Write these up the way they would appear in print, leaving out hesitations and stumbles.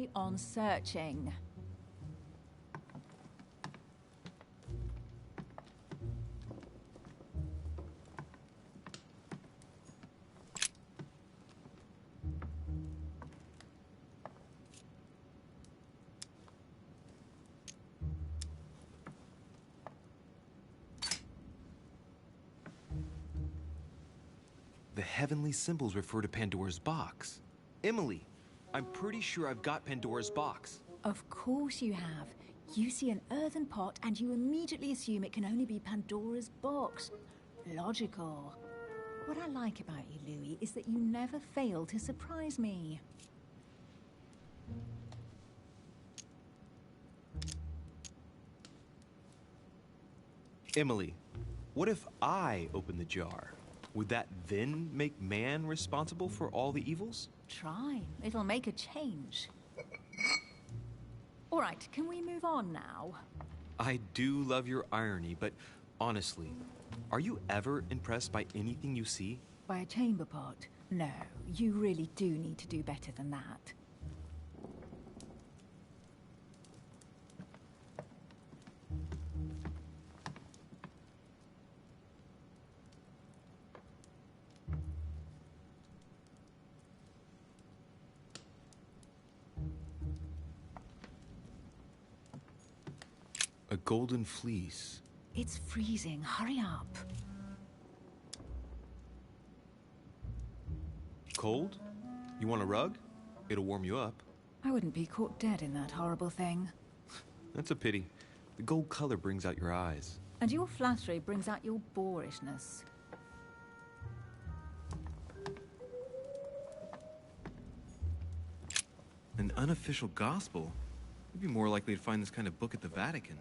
carry on searching. The heavenly symbols refer to Pandora's box. Emily, I'm pretty sure I've got Pandora's box. Of course you have. You see an earthen pot and you immediately assume it can only be Pandora's box. Logical. What I like about you, Louis, is that you never fail to surprise me. Emily, what if I open the jar? Would that then make man responsible for all the evils? Try. It'll make a change. All right, can we move on now? I do love your irony, but honestly, are you ever impressed by anything you see? By a chamber pot? No, you really do need to do better than that. A golden fleece. It's freezing. Hurry up. Cold? You want a rug? It'll warm you up. I wouldn't be caught dead in that horrible thing. That's a pity. The gold color brings out your eyes. And your flattery brings out your boorishness. An unofficial gospel? You'd be more likely to find this kind of book at the Vatican.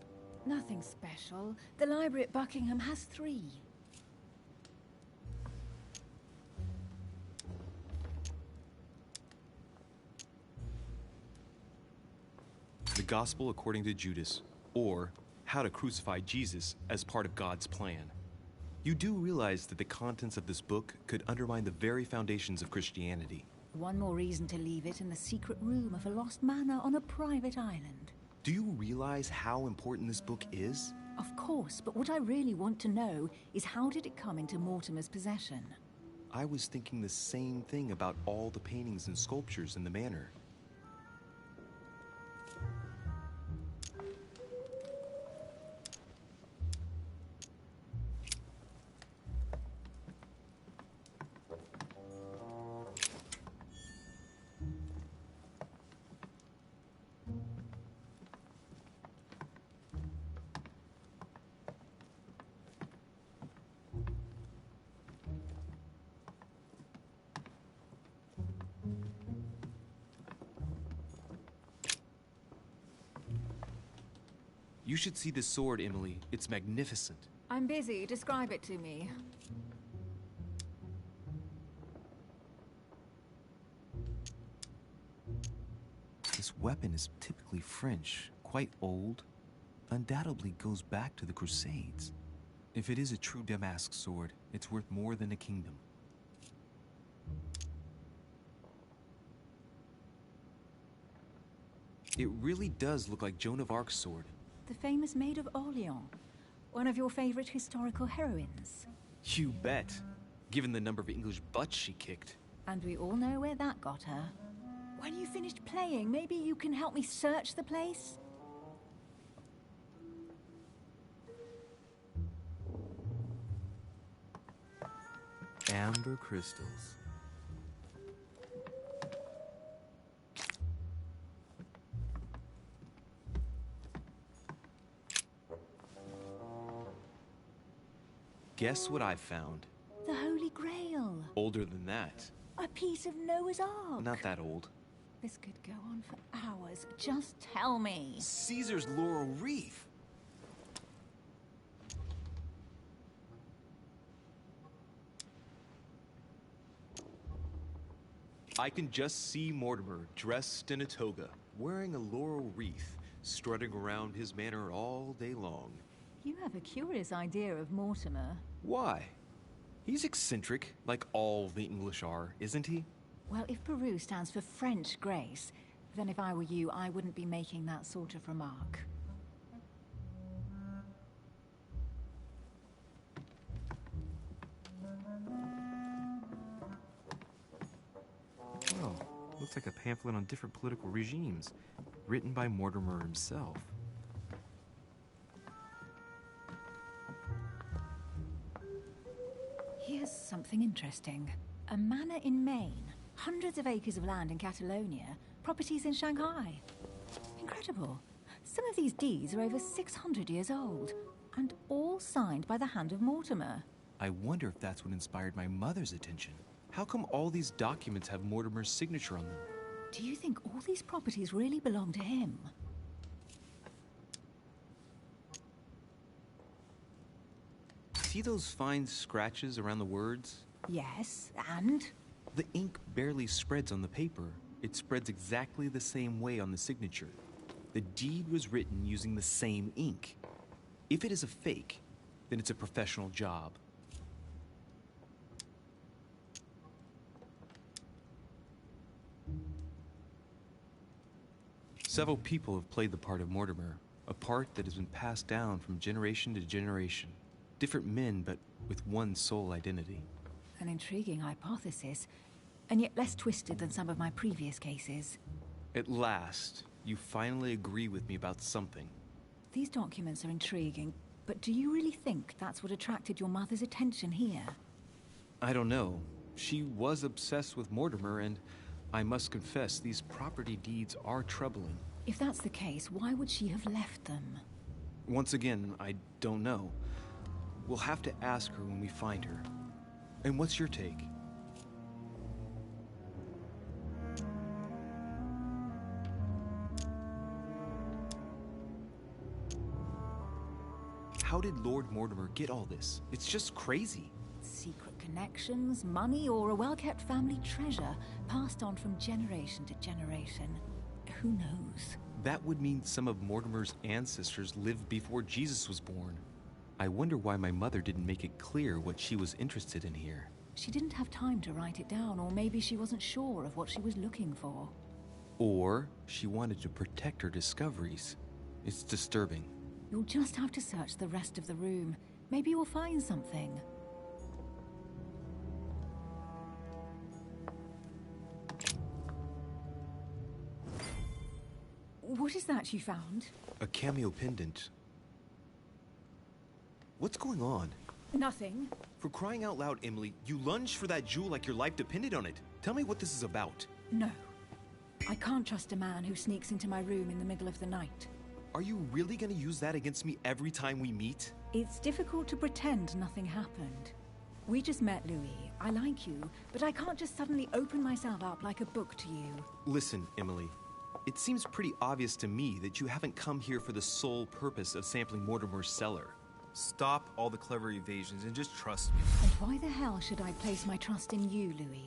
Nothing special. The library at Buckingham has 3. The Gospel according to Judas, or How to Crucify Jesus as part of God's plan. You do realize that the contents of this book could undermine the very foundations of Christianity. One more reason to leave it in the secret room of a lost manor on a private island. Do you realize how important this book is? Of course, but what I really want to know is how did it come into Mortimer's possession? I was thinking the same thing about all the paintings and sculptures in the manor. You should see this sword, Emily. It's magnificent. I'm busy. Describe it to me. This weapon is typically French, quite old, undoubtedly goes back to the Crusades. If it is a true Damask sword, it's worth more than a kingdom. It really does look like Joan of Arc's sword. The famous Maid of Orleans. One of your favorite historical heroines. You bet, given the number of English butts she kicked. And we all know where that got her. When you finished playing, maybe you can help me search the place? Amber crystals. Guess what I found? The Holy Grail. Older than that. A piece of Noah's Ark. Not that old. This could go on for hours. Just tell me. Caesar's laurel wreath. I can just see Mortimer dressed in a toga, wearing a laurel wreath, strutting around his manor all day long. You have a curious idea of Mortimer. Why? He's eccentric, like all the English are, isn't he? Well, if Peru stands for French grace, Then if I were you, I wouldn't be making that sort of remark. Oh, looks like a pamphlet on different political regimes, written by Mortimer himself. Here's something interesting. A manor in Maine, hundreds of acres of land in Catalonia, properties in Shanghai. Incredible. Some of these deeds are over 600 years old, and all signed by the hand of Mortimer. I wonder if that's what inspired my mother's attention. How come all these documents have Mortimer's signature on them? Do you think all these properties really belong to him? See those fine scratches around the words? Yes, and? The ink barely spreads on the paper. It spreads exactly the same way on the signature. The deed was written using the same ink. If it is a fake, then it's a professional job. Several people have played the part of Mortimer, a part that has been passed down from generation to generation. Different men, but with one sole identity. An intriguing hypothesis, and yet less twisted than some of my previous cases. At last, you finally agree with me about something. These documents are intriguing, but do you really think that's what attracted your mother's attention here? I don't know. She was obsessed with Mortimer, and I must confess, these property deeds are troubling. If that's the case, why would she have left them? Once again, I don't know. We'll have to ask her when we find her. And what's your take? How did Lord Mortimer get all this? It's just crazy. Secret connections, money, or a well-kept family treasure passed on from generation to generation. Who knows? That would mean some of Mortimer's ancestors lived before Jesus was born. I wonder why my mother didn't make it clear what she was interested in here. She didn't have time to write it down, or maybe she wasn't sure of what she was looking for. Or she wanted to protect her discoveries. It's disturbing. You'll just have to search the rest of the room. Maybe you'll find something. What is that you found? A cameo pendant. What's going on? Nothing. For crying out loud, Emily, you lunged for that jewel like your life depended on it. Tell me what this is about. No. I can't trust a man who sneaks into my room in the middle of the night. Are you really gonna use that against me every time we meet? It's difficult to pretend nothing happened. We just met, Louis. I like you, but I can't just suddenly open myself up like a book to you. Listen, Emily. It seems pretty obvious to me that you haven't come here for the sole purpose of sampling Mortimer's cellar. Stop all the clever evasions and just trust me. And why the hell should I place my trust in you, Louis?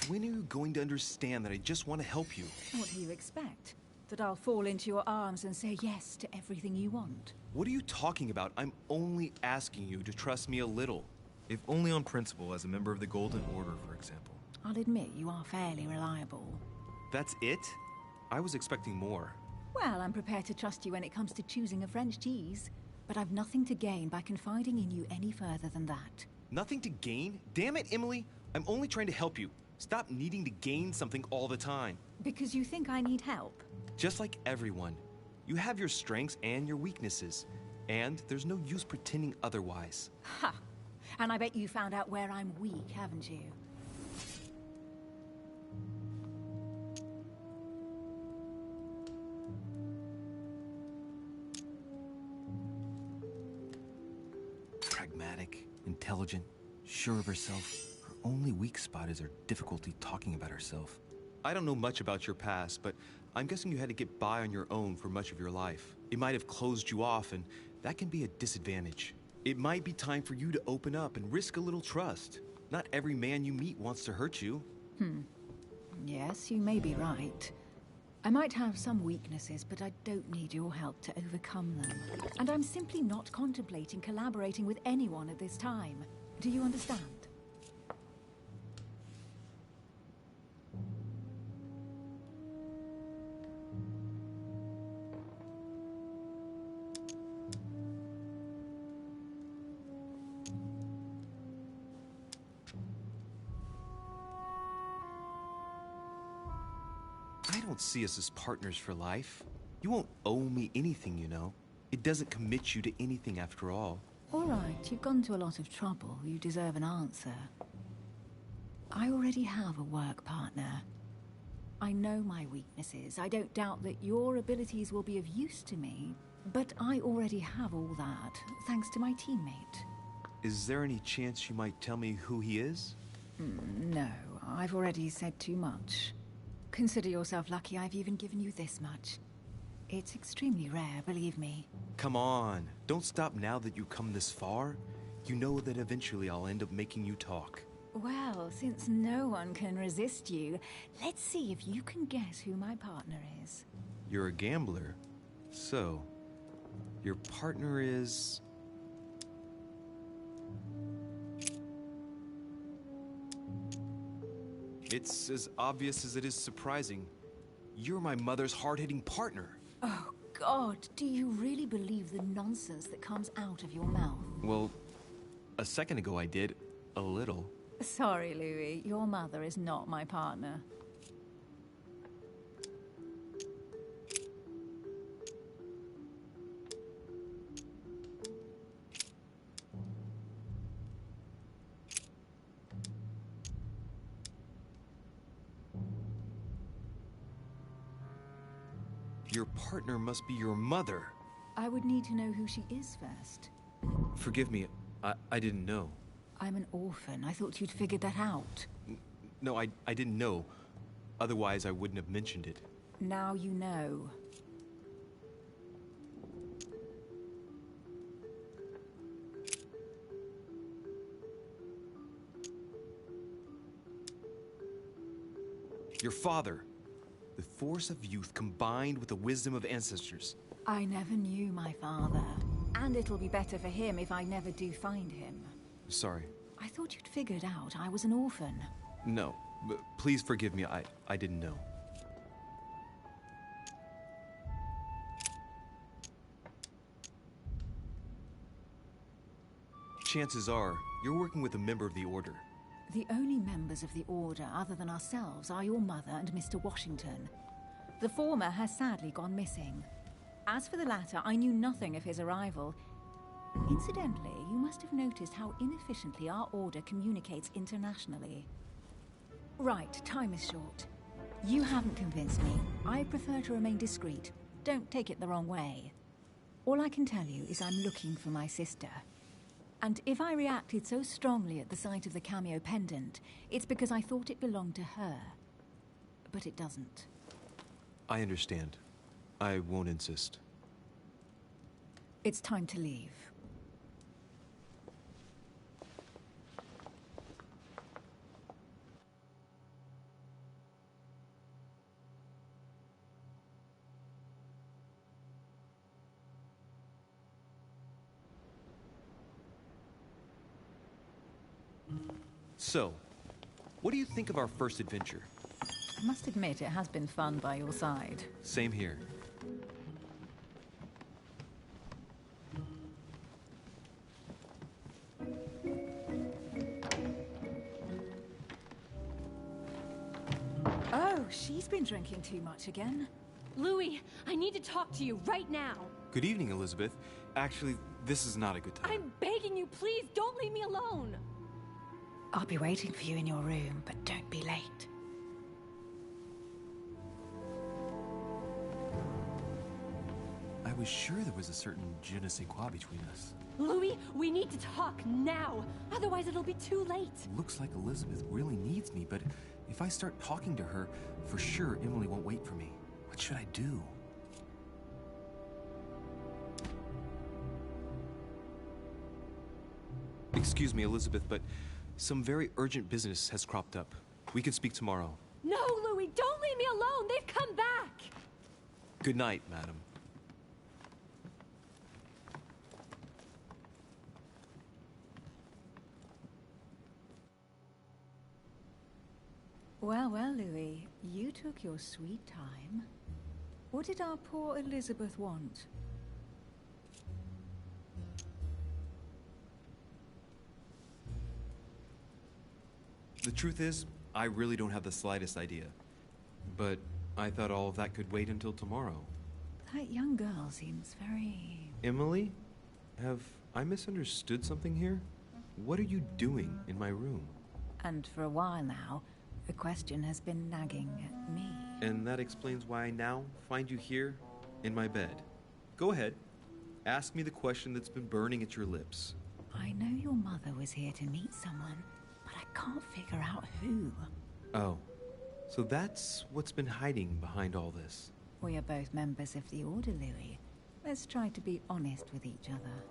When are you going to understand that I just want to help you? What do you expect? That I'll fall into your arms and say yes to everything you want? What are you talking about? I'm only asking you to trust me a little. If only on principle, as a member of the Golden Order, for example. I'll admit you are fairly reliable. That's it? I was expecting more. Well, I'm prepared to trust you when it comes to choosing a French cheese. But I've nothing to gain by confiding in you any further than that. Nothing to gain? Damn it, Emily! I'm only trying to help you. Stop needing to gain something all the time. Because you think I need help? Just like everyone. You have your strengths and your weaknesses. And there's no use pretending otherwise. Ha! And I bet you found out where I'm weak, haven't you? Pragmatic, intelligent, sure of herself. Her only weak spot is her difficulty talking about herself. I don't know much about your past, but I'm guessing you had to get by on your own for much of your life. It might have closed you off, and that can be a disadvantage. It might be time for you to open up and risk a little trust. Not every man you meet wants to hurt you. Yes, you may be right. I might have some weaknesses, but I don't need your help to overcome them. And I'm simply not contemplating collaborating with anyone at this time. Do you understand? I don't see us as partners for life. You won't owe me anything, you know. It doesn't commit you to anything after all. All right, you've gone to a lot of trouble. You deserve an answer. I already have a work partner. I know my weaknesses. I don't doubt that your abilities will be of use to me, but I already have all that, thanks to my teammate. Is there any chance you might tell me who he is? No, I've already said too much. Consider yourself lucky I've even given you this much. It's extremely rare, believe me. Come on, don't stop now that you've come this far. You know that eventually I'll end up making you talk. Well, since no one can resist you, let's see if you can guess who my partner is. You're a gambler. So, your partner is... It's as obvious as it is surprising. You're my mother's hard-hitting partner. Oh, God, do you really believe the nonsense that comes out of your mouth? Well, a second ago I did. A little. Sorry, Louis, your mother is not my partner. Your partner must be your mother. I would need to know who she is first. Forgive me, I didn't know. I'm an orphan. I thought you'd figured that out. No, I didn't know. Otherwise, I wouldn't have mentioned it. Now you know. Your father. The force of youth combined with the wisdom of ancestors. I never knew my father. And it'll be better for him if I never do find him. Sorry. I thought you'd figured out I was an orphan. No, please forgive me. I didn't know. Chances are, you're working with a member of the Order. The only members of the Order other than ourselves are your mother and Mr. Washington. The former has sadly gone missing. As for the latter, I knew nothing of his arrival. Incidentally, you must have noticed how inefficiently our Order communicates internationally. Right, time is short. You haven't convinced me. I prefer to remain discreet. Don't take it the wrong way. All I can tell you is I'm looking for my sister. And if I reacted so strongly at the sight of the cameo pendant, it's because I thought it belonged to her. But it doesn't. I understand. I won't insist. It's time to leave. So, what do you think of our first adventure? I must admit, it has been fun by your side. Same here. Oh, she's been drinking too much again. Louis, I need to talk to you right now. Good evening, Elizabeth. Actually, this is not a good time. I'm begging you, please don't leave me alone. I'll be waiting for you in your room, but don't be late. I was sure there was a certain je ne sais quoi between us. Louis, we need to talk now. Otherwise it'll be too late. Looks like Elizabeth really needs me, but if I start talking to her, for sure Emily won't wait for me. What should I do? Excuse me, Elizabeth, but some very urgent business has cropped up. We can speak tomorrow. No, Louis, don't leave me alone. They've come back. Good night, madam. Well, well, Louis, you took your sweet time. What did our poor Elizabeth want? The truth is, I really don't have the slightest idea. But I thought all of that could wait until tomorrow. That young girl seems very... Emily? Have I misunderstood something here? What are you doing in my room? And for a while now, the question has been nagging at me. And that explains why I now find you here, in my bed. Go ahead. Ask me the question that's been burning at your lips. I know your mother was here to meet someone, but I can't figure out who. Oh, so that's what's been hiding behind all this. We are both members of the Order, Louis. Let's try to be honest with each other.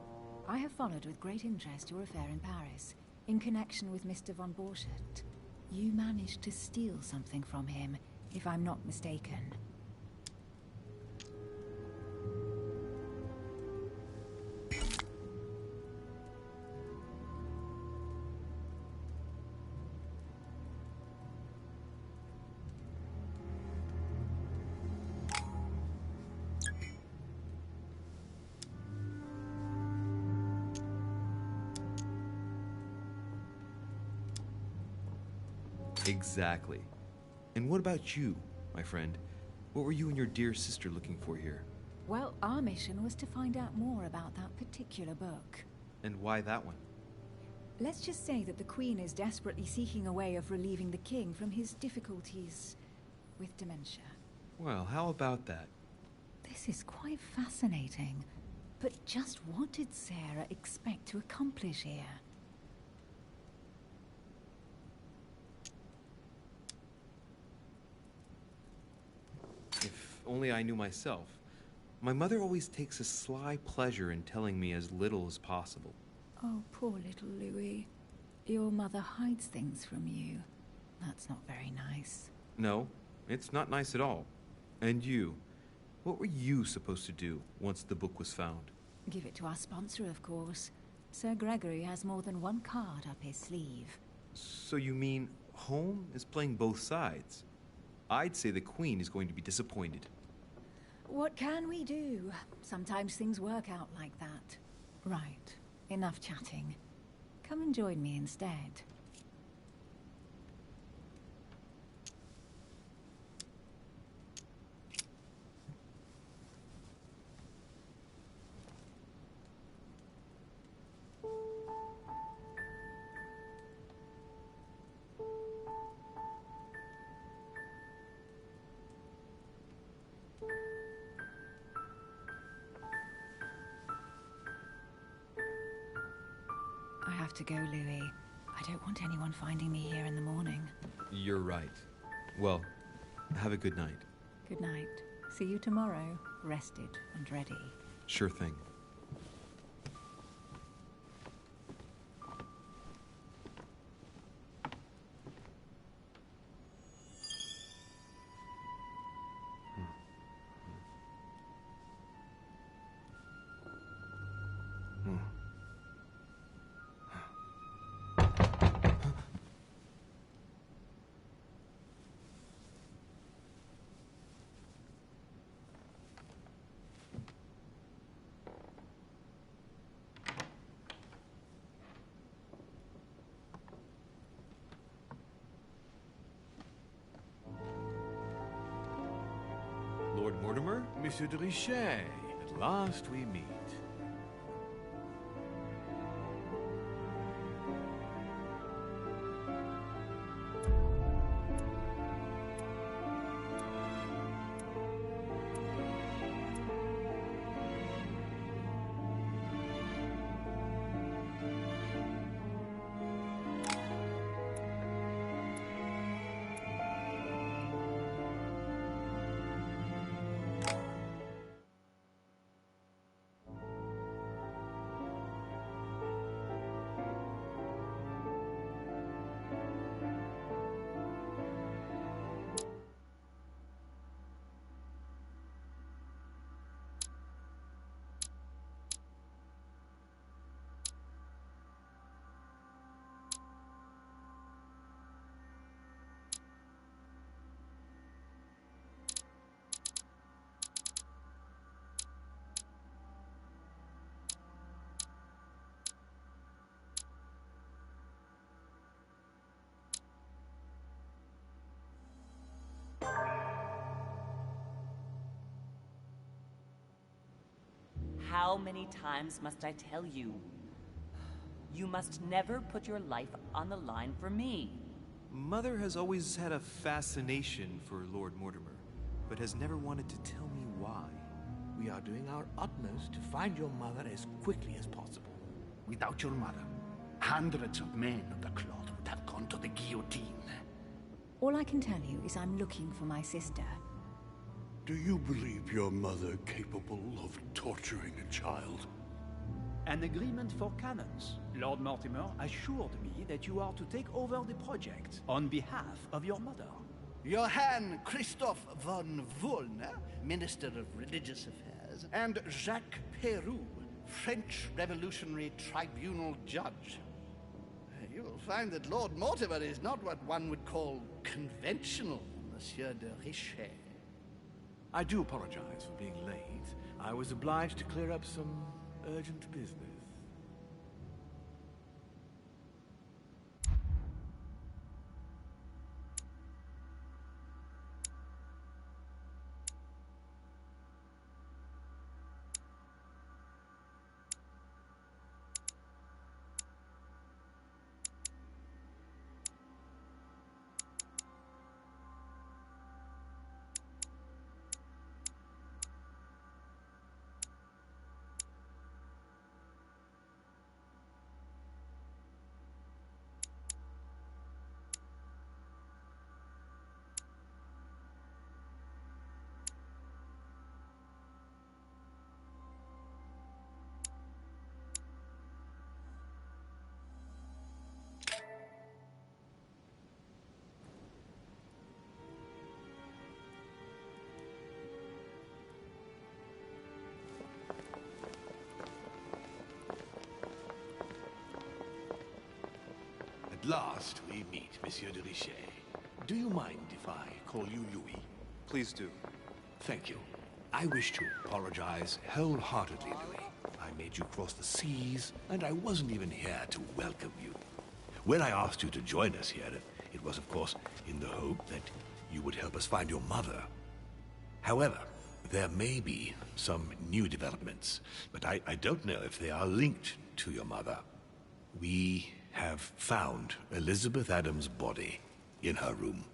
I have followed with great interest your affair in Paris, in connection with Mr. von Borchardt. You managed to steal something from him, if I'm not mistaken. Exactly. And what about you, my friend? What were you and your dear sister looking for here? Well, our mission was to find out more about that particular book. And why that one? Let's just say that the Queen is desperately seeking a way of relieving the King from his difficulties with dementia. Well, how about that? This is quite fascinating. But just what did Sarah expect to accomplish here? If only I knew myself. My mother always takes a sly pleasure in telling me as little as possible. Oh, poor little Louis. Your mother hides things from you. That's not very nice. No, it's not nice at all. And you? What were you supposed to do once the book was found? Give it to our sponsor, of course. Sir Gregory has more than one card up his sleeve. So you mean Home is playing both sides? I'd say the Queen is going to be disappointed. What can we do? Sometimes things work out like that. Right. Enough chatting. Come and join me instead. I have to go, Louis. I don't want anyone finding me here in the morning. You're right. Well, have a good night. Good night. See you tomorrow, rested and ready. Sure thing. Lord Mortimer? Monsieur de Richet, at last we meet. How many times must I tell you? You must never put your life on the line for me. Mother has always had a fascination for Lord Mortimer, but has never wanted to tell me why. We are doing our utmost to find your mother as quickly as possible. Without your mother, hundreds of men of the cloth would have gone to the guillotine. All I can tell you is I'm looking for my sister. Do you believe your mother capable of torturing a child? An agreement for cannons. Lord Mortimer assured me that you are to take over the project on behalf of your mother. Johann Christoph von Wollner, Minister of Religious Affairs, and Jacques Peroux, French Revolutionary Tribunal Judge. You will find that Lord Mortimer is not what one would call conventional, Monsieur de Richet. I do apologize for being late. I was obliged to clear up some urgent business. At last we meet, Monsieur de Richet. Do you mind if I call you Louis? Please do. Thank you. I wish to apologize wholeheartedly, Louis. I made you cross the seas, and I wasn't even here to welcome you. When I asked you to join us here, it was, of course, in the hope that you would help us find your mother. However, there may be some new developments, but I don't know if they are linked to your mother. We have found Elizabeth Adams' body in her room.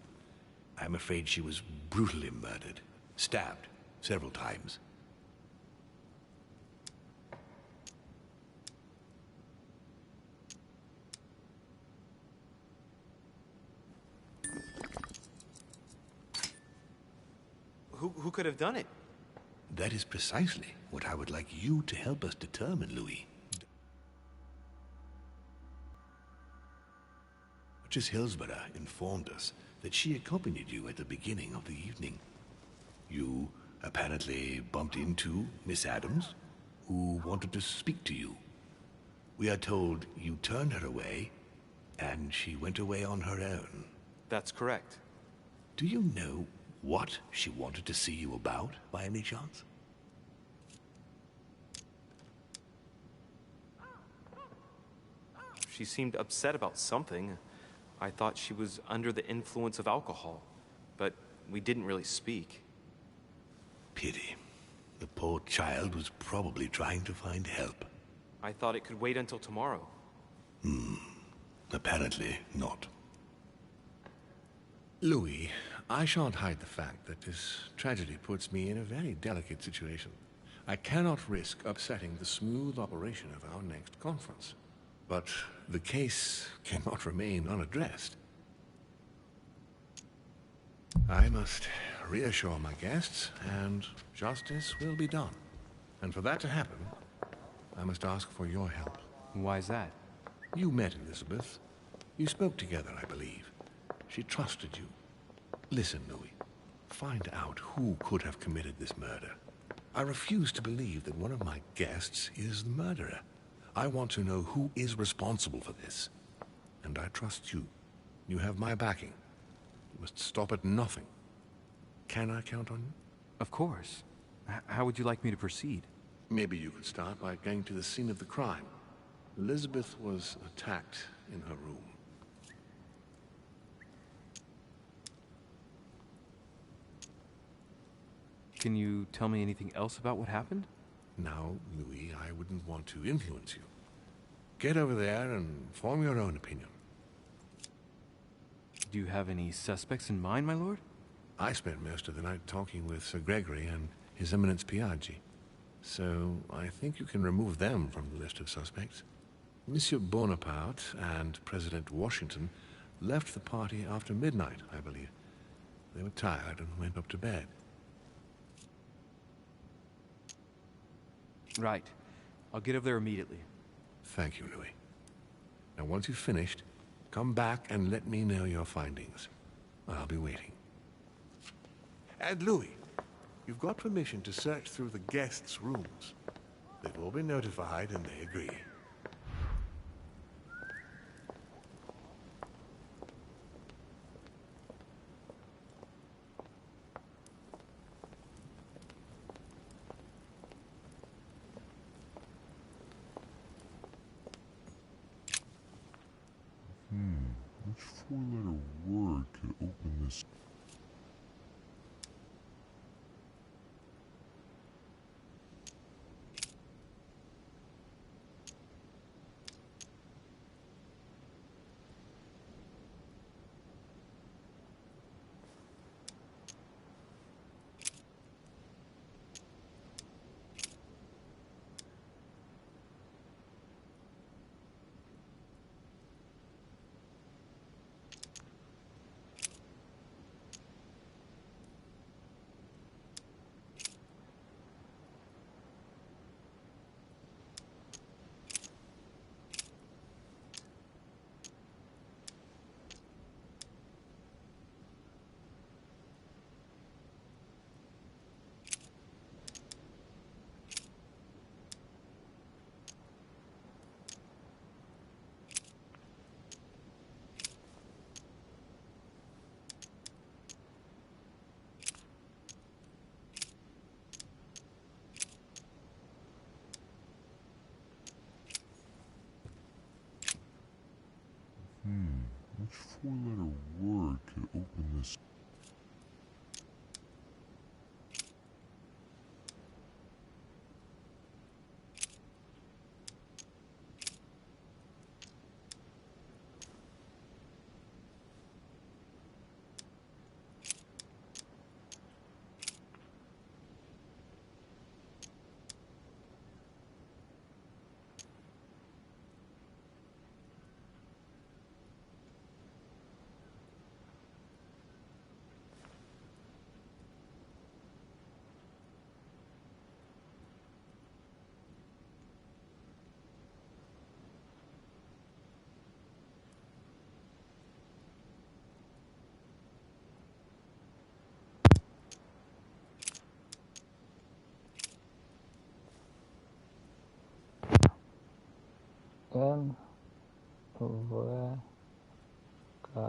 I'm afraid she was brutally murdered, stabbed several times. Who could have done it? That is precisely what I would like you to help us determine, Louis. Duchess Hillsborough informed us that she accompanied you at the beginning of the evening. You apparently bumped into Miss Adams, who wanted to speak to you. We are told you turned her away, and she went away on her own. That's correct. Do you know what she wanted to see you about, by any chance? She seemed upset about something. I thought she was under the influence of alcohol, but we didn't really speak. Pity. The poor child was probably trying to find help. I thought it could wait until tomorrow. Apparently not. Louis, I shan't hide the fact that this tragedy puts me in a very delicate situation. I cannot risk upsetting the smooth operation of our next conference. But the case cannot remain unaddressed. I must reassure my guests, and justice will be done. And for that to happen, I must ask for your help. Why is that? You met Elizabeth. You spoke together, I believe. She trusted you. Listen, Louis. Find out who could have committed this murder. I refuse to believe that one of my guests is the murderer. I want to know who is responsible for this. And I trust you. You have my backing. You must stop at nothing. Can I count on you? Of course. How would you like me to proceed? Maybe you could start by going to the scene of the crime. Elizabeth was attacked in her room. Can you tell me anything else about what happened? Now, Louis, I wouldn't want to influence you. Get over there and form your own opinion. Do you have any suspects in mind, my lord? I spent most of the night talking with Sir Gregory and His Eminence Piaggi, so I think you can remove them from the list of suspects. Monsieur Bonaparte and President Washington left the party after midnight, I believe. They were tired and went up to bed. Right. I'll get over there immediately. Thank you, Louis. Now, once you've finished, come back and let me know your findings. I'll be waiting. And Louis, you've got permission to search through the guests' rooms. They've all been notified and they agree. Which four-letter word could open this? Which four-letter word could open this? N V K.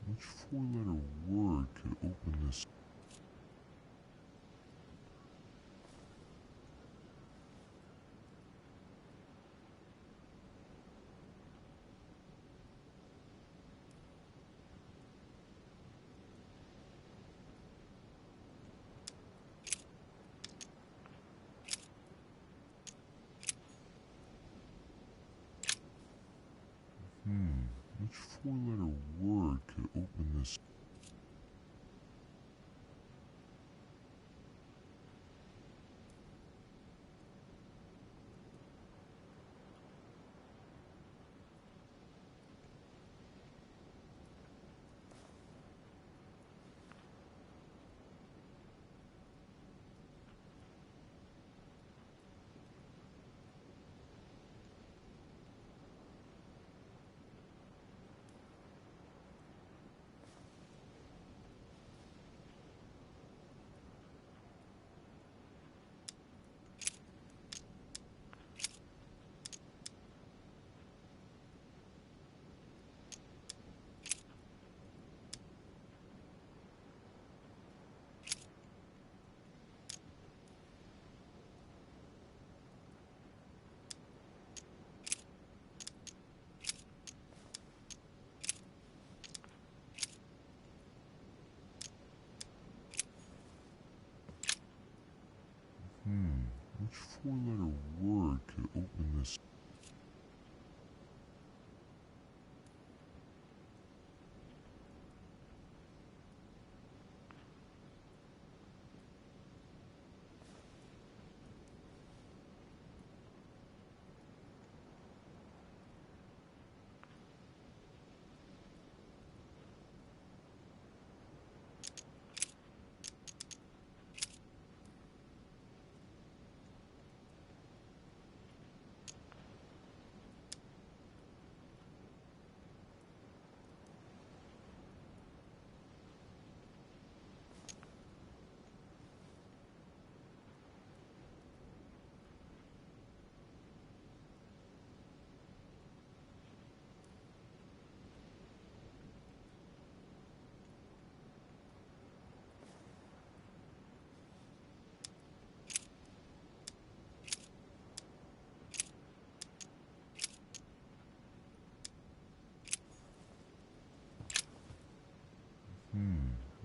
Which four-letter word could open this? Which four-letter word could open this?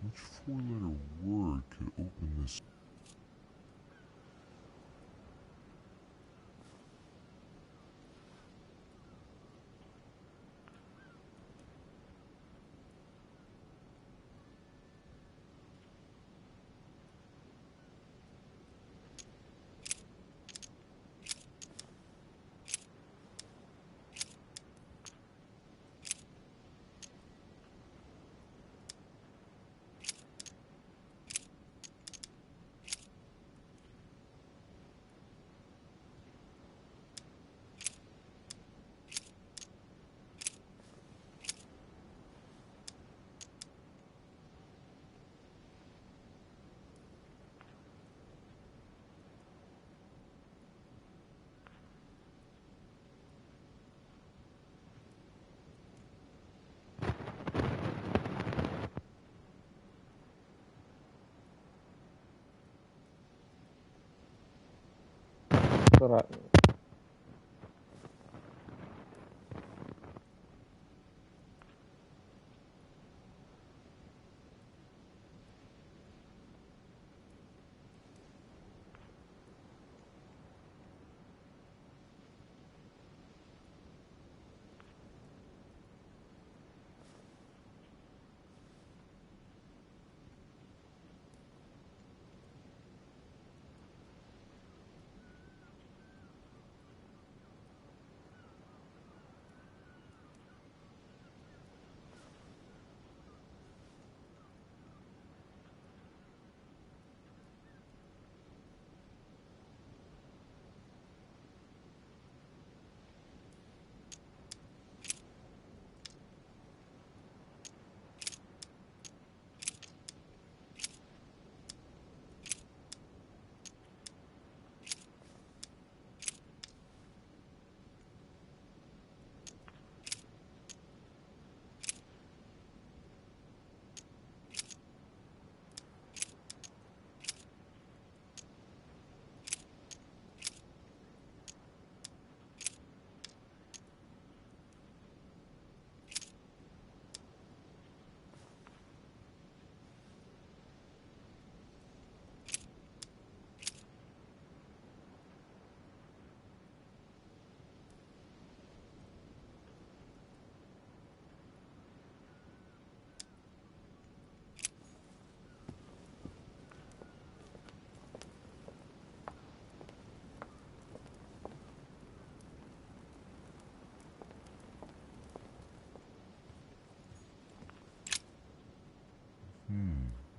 Which four-letter word could open this? Right.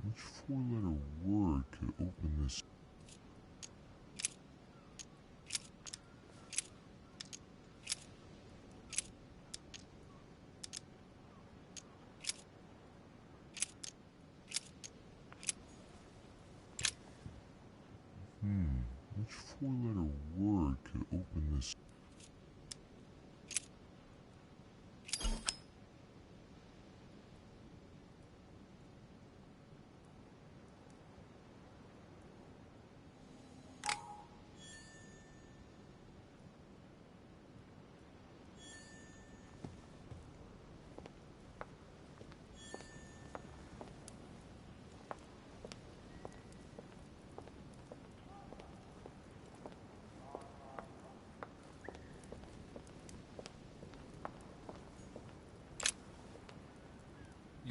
Which four-letter word could open this? Which four-letter word could open this?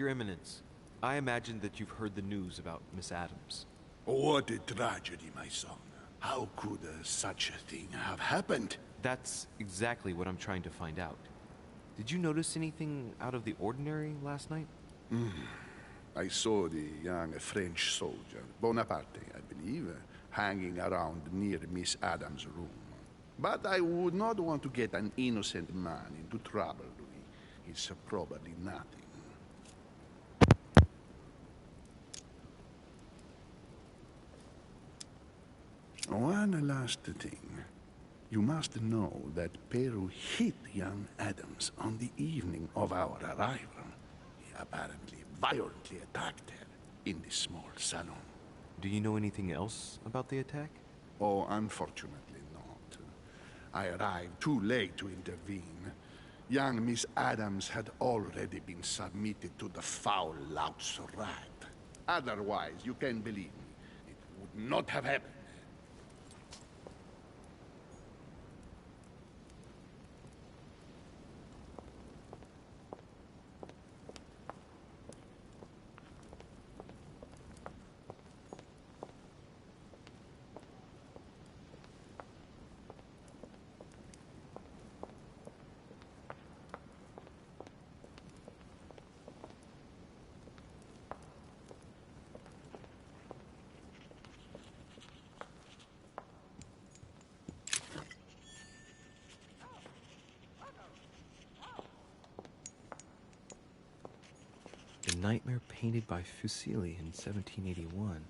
Your Eminence, I imagine that you've heard the news about Miss Adams. What a tragedy, my son. How could such a thing have happened? That's exactly what I'm trying to find out. Did you notice anything out of the ordinary last night? I saw the young French soldier, Bonaparte, I believe, hanging around near Miss Adams' room. But I would not want to get an innocent man into trouble, Louis. It's probably nothing. One last thing. You must know that Peru hit young Adams on the evening of our arrival. He apparently violently attacked her in the small salon. Do you know anything else about the attack? Oh, unfortunately not. I arrived too late to intervene. Young Miss Adams had already been submitted to the foul lout's rat. Otherwise, you can believe me, it would not have happened. The nightmare painted by Fuseli in 1781.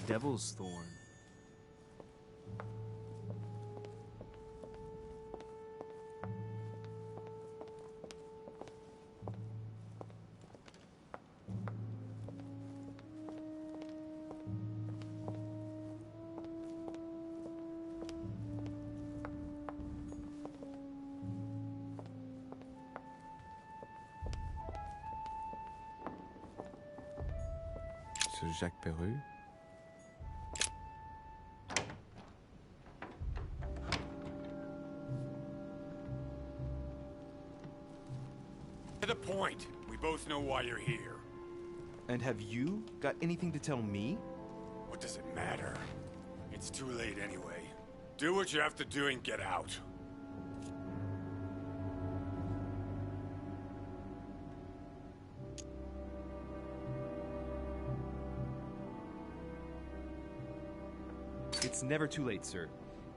Devil's Thorn. Sir Jacques Peru. To the point. We both know why you're here. And have you got anything to tell me? What does it matter? It's too late anyway. Do what you have to do and get out. It's never too late, sir.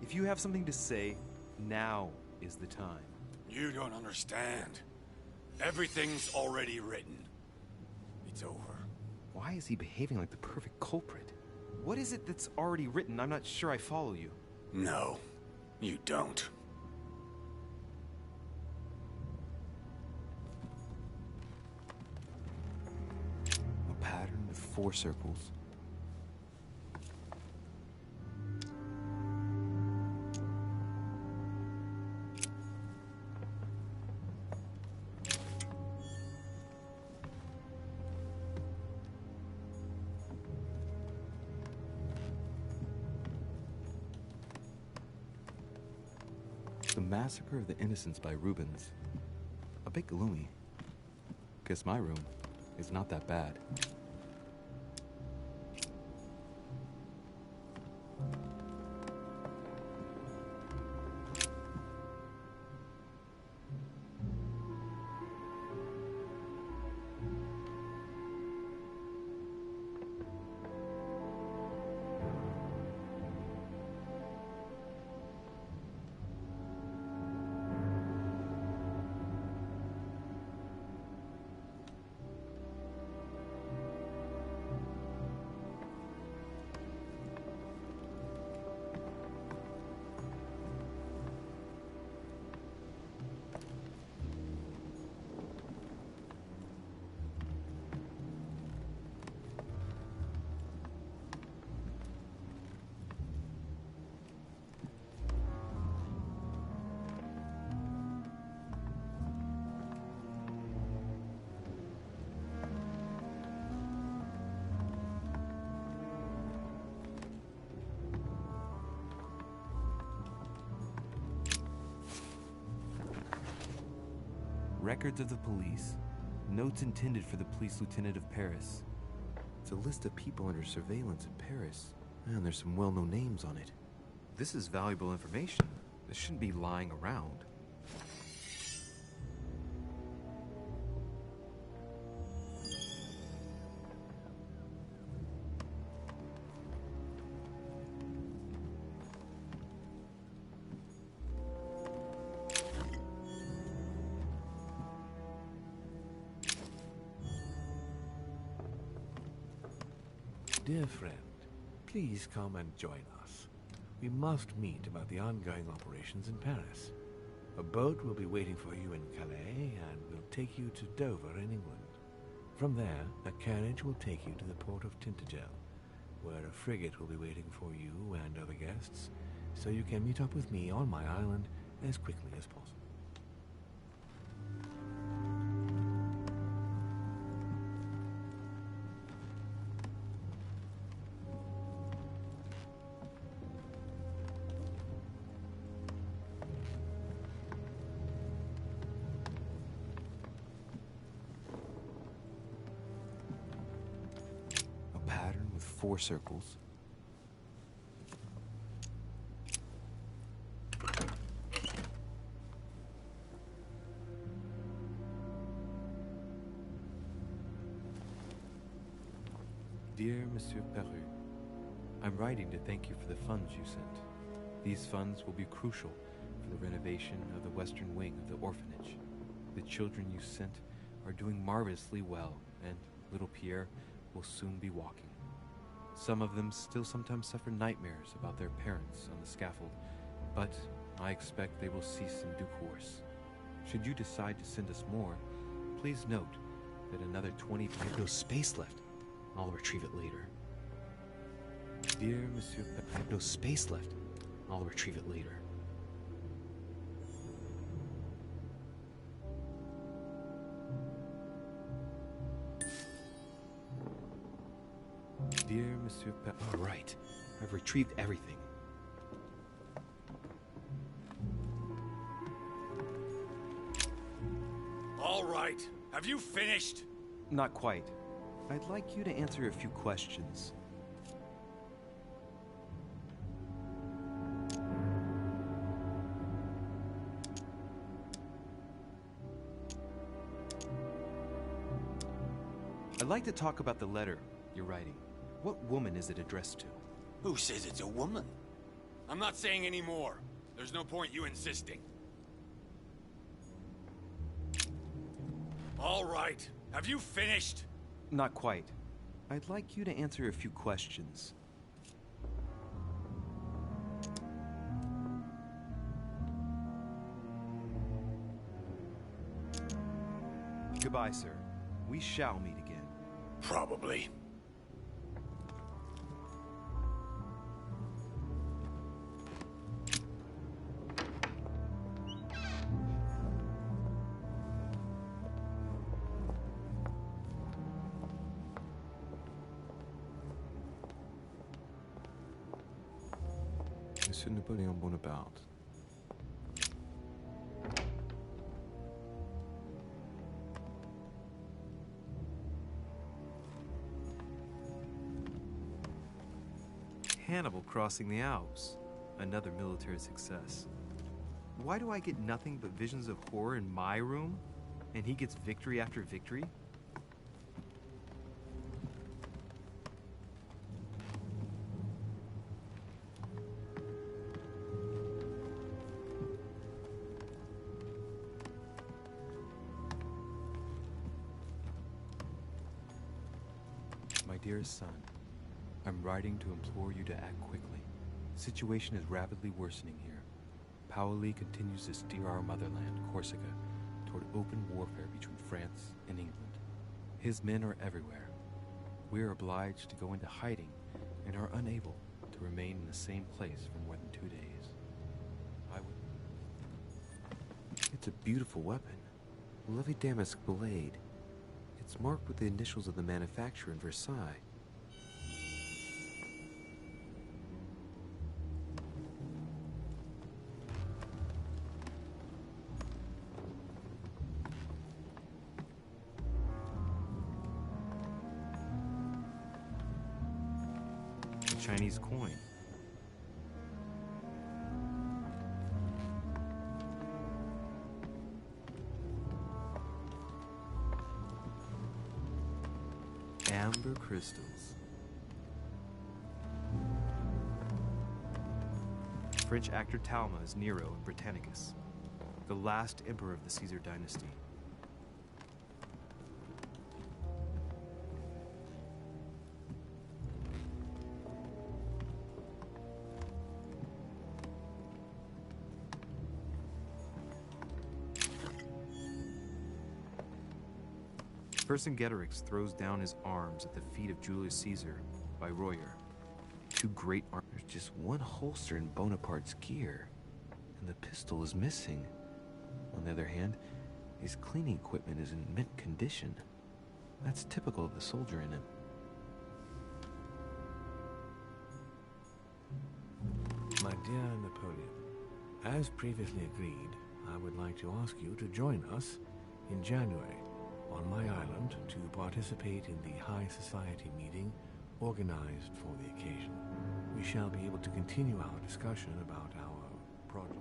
If you have something to say, now is the time. You don't understand. Everything's already written. It's over. Why is he behaving like the perfect culprit? What is it that's already written? I'm not sure I follow you. No, you don't. A pattern with 4 circles. Massacre of the Innocents by Rubens. A bit gloomy. Guess my room is not that bad. Records of the police. Notes intended for the police lieutenant of Paris. It's a list of people under surveillance in Paris. And there's some well-known names on it. This is valuable information. This shouldn't be lying around. Dear friend, please come and join us. We must meet about the ongoing operations in Paris. A boat will be waiting for you in Calais and will take you to Dover in England. From there, a carriage will take you to the port of Tintagel, where a frigate will be waiting for you and other guests, so you can meet up with me on my island as quickly as possible. Pattern with 4 circles. Dear Monsieur Peru, I'm writing to thank you for the funds you sent. These funds will be crucial for the renovation of the western wing of the orphanage. The children you sent are doing marvelously well, and little Pierre will soon be walking. Some of them still sometimes suffer nightmares about their parents on the scaffold, but I expect they will cease in due course. Should you decide to send us more, please note that another 20... I have no space left. I'll retrieve it later. Dear Monsieur... I have no space left. I'll retrieve it later. Dear Monsieur All right. I've retrieved everything. All right. Have you finished? Not quite. I'd like you to answer a few questions. I'd like to talk about the letter you're writing. What woman is it addressed to? Who says it's a woman? I'm not saying any more. There's no point you insisting. All right. Have you finished? Not quite. I'd like you to answer a few questions. Goodbye, sir. We shall meet again. Probably. Monsieur Napoleon Bonaparte. Hannibal crossing the Alps. Another military success. Why do I get nothing but visions of horror in my room? And he gets victory after victory? My dearest son, I'm writing to implore you to act quickly. The situation is rapidly worsening here. Paoli continues to steer our motherland, Corsica, toward open warfare between France and England. His men are everywhere. We are obliged to go into hiding and are unable to remain in the same place for more than 2 days. It's a beautiful weapon. A lovely damask blade. It's marked with the initials of the manufacturer in Versailles. Chinese coin. Amber crystals. French actor Talma as Nero in Britannicus, the last emperor of the Caesar dynasty. Vercingetorix throws down his arms at the feet of Julius Caesar by Royer. Two great arms. There's just one holster in Bonaparte's gear, and the pistol is missing. On the other hand, his cleaning equipment is in mint condition. That's typical of the soldier in him. My dear Napoleon, as previously agreed, I would like to ask you to join us in January on my island to participate in the High Society meeting organized for the occasion. We shall be able to continue our discussion about our project.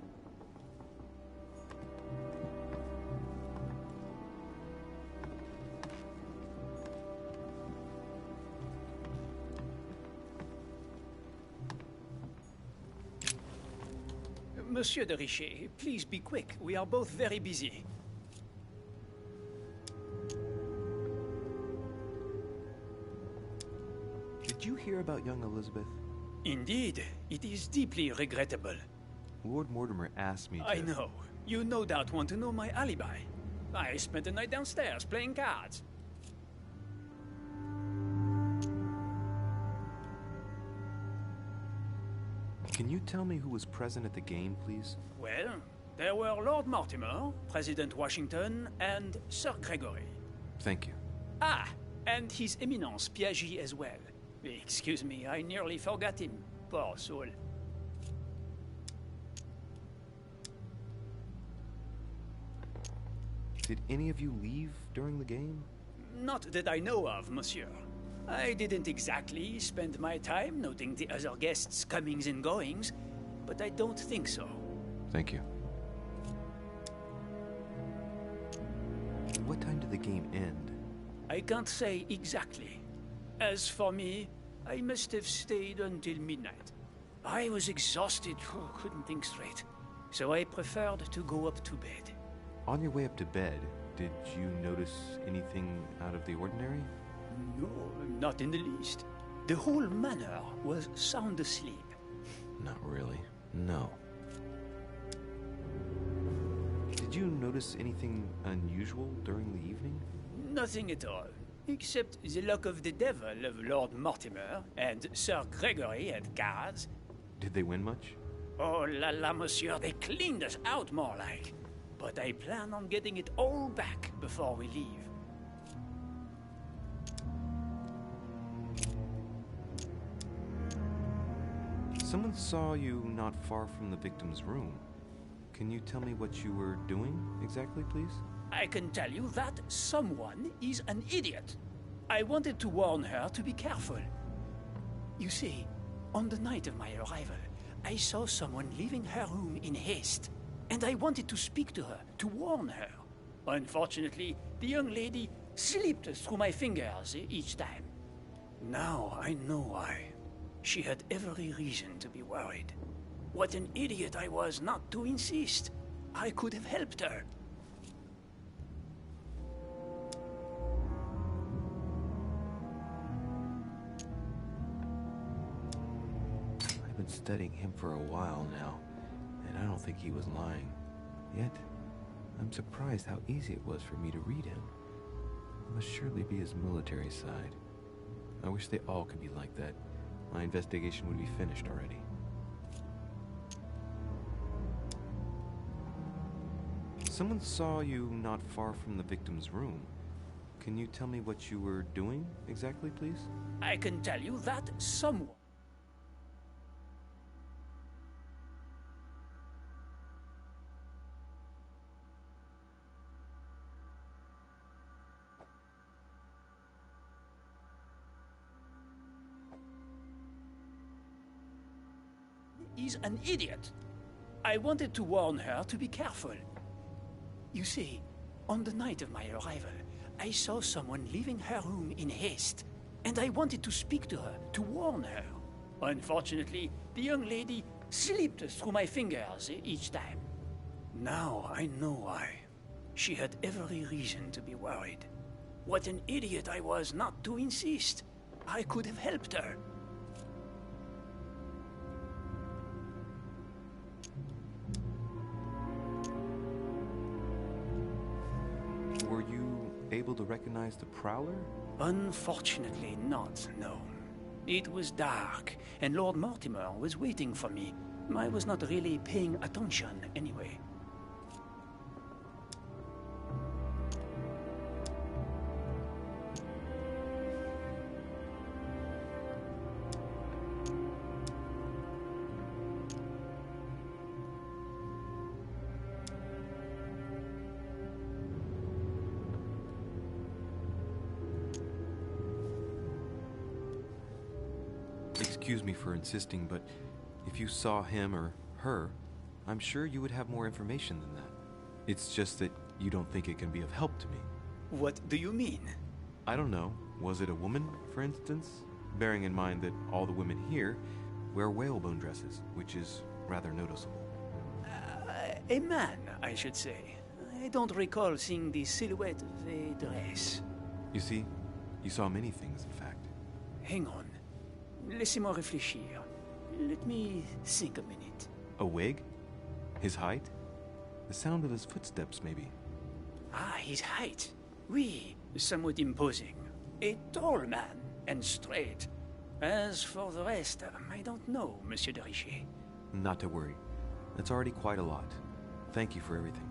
Monsieur de Richet, please be quick. We are both very busy. Did you hear about young Elizabeth? Indeed, it is deeply regrettable. Lord Mortimer asked me to... I know. You no doubt want to know my alibi. I spent the night downstairs playing cards. Can you tell me who was present at the game, please? Well, there were Lord Mortimer, President Washington, and Sir Gregory. Thank you. Ah, and His Eminence Piaget as well. Excuse me, I nearly forgot him. Poor soul. Did any of you leave during the game? Not that I know of, monsieur. I didn't exactly spend my time noting the other guests' comings and goings, but I don't think so. Thank you. What time did the game end? I can't say exactly. As for me, I must have stayed until midnight. I was exhausted, couldn't think straight, so I preferred to go up to bed. On your way up to bed, did you notice anything out of the ordinary? No, not in the least. The whole manor was sound asleep. Not really, no. Did you notice anything unusual during the evening? Nothing at all, except the luck of the devil of Lord Mortimer and Sir Gregory at cards. Did they win much? Oh la la, monsieur, they cleaned us out more like. But I plan on getting it all back before we leave. Someone saw you not far from the victim's room. Can you tell me what you were doing exactly, please? I can tell you that someone is an idiot. I wanted to warn her to be careful. You see, On the night of my arrival, I saw someone leaving her room in haste, and I wanted to speak to her, to warn her. Unfortunately, the young lady slipped through my fingers each time. Now I know why. She had every reason to be worried. What an idiot I was not to insist. I could have helped her. I've been studying him for a while now, and I don't think he was lying. Yet, I'm surprised how easy it was for me to read him. It must surely be his military side. I wish they all could be like that. My investigation would be finished already. Someone saw you not far from the victim's room. Can you tell me what you were doing exactly, please? I can tell you that someone is an idiot. I wanted to warn her to be careful. You see, on the night of my arrival, I saw someone leaving her room in haste, and I wanted to speak to her, to warn her. Unfortunately, the young lady slipped through my fingers each time. Now I know why. She had every reason to be worried. What an idiot I was not to insist. I could have helped her. Were you able to recognize the Prowler? Unfortunately not, no. It was dark, and Lord Mortimer was waiting for me. I was not really paying attention anyway. Excuse me for insisting, but if you saw him or her, I'm sure you would have more information than that. It's just that you don't think it can be of help to me. What do you mean? I don't know. Was it a woman, for instance? Bearing in mind that all the women here wear whalebone dresses, which is rather noticeable. A man, I should say. I don't recall seeing the silhouette of a dress. You see, you saw many things, in fact. Hang on. Laissez-moi réfléchir. Let me think a minute. A wig? His height? The sound of his footsteps, maybe. Ah, his height. Oui, somewhat imposing. A tall man, and straight. As for the rest, I don't know, Monsieur de Richet. Not to worry. That's already quite a lot. Thank you for everything.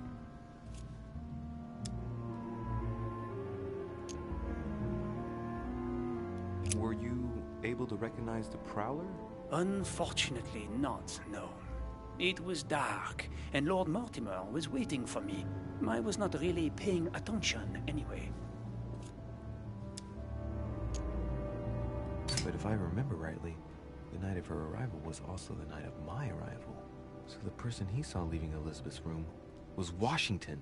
Were you able to recognize the Prowler? Unfortunately not, no. It was dark, and Lord Mortimer was waiting for me. I was not really paying attention anyway. But if I remember rightly, the night of her arrival was also the night of my arrival. So the person he saw leaving Elizabeth's room was Washington.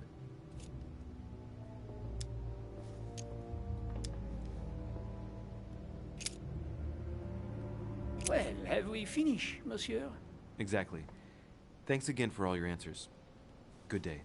Well, have we finished, monsieur? Exactly. Thanks again for all your answers. Good day.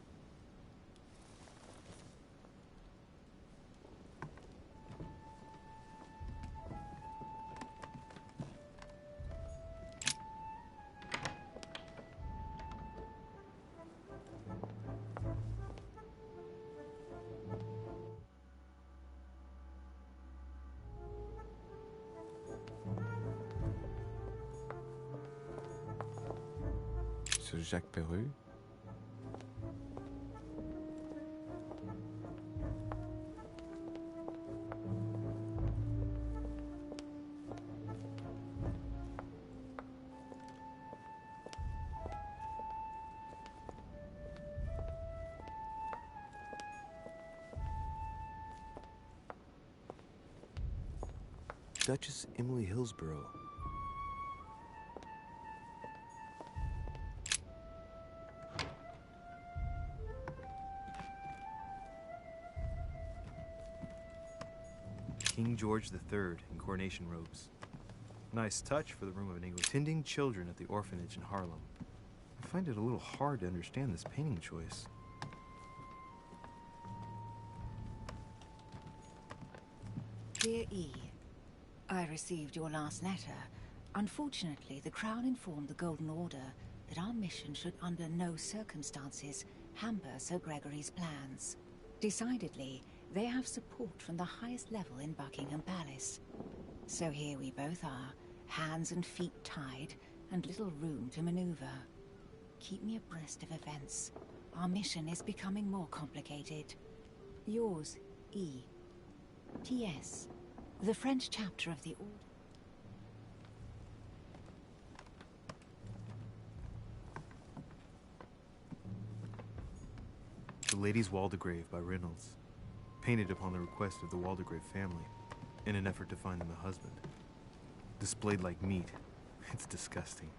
Sur Jacques Perru. Duchess Emily Hillsborough. King George III in coronation robes. Nice touch for the room of an English. Tending children at the orphanage in Harlem. I find it a little hard to understand this painting choice. Dear E, I received your last letter. Unfortunately, the Crown informed the Golden Order that our mission should under no circumstances hamper Sir Gregory's plans. Decidedly, they have support from the highest level in Buckingham Palace. So here we both are, hands and feet tied, and little room to maneuver. Keep me abreast of events. Our mission is becoming more complicated. Yours, E. T.S. The French chapter of the Order. The Lady's Waldegrave by Reynolds, painted upon the request of the Waldegrave family, in an effort to find them a husband. Displayed like meat. It's disgusting.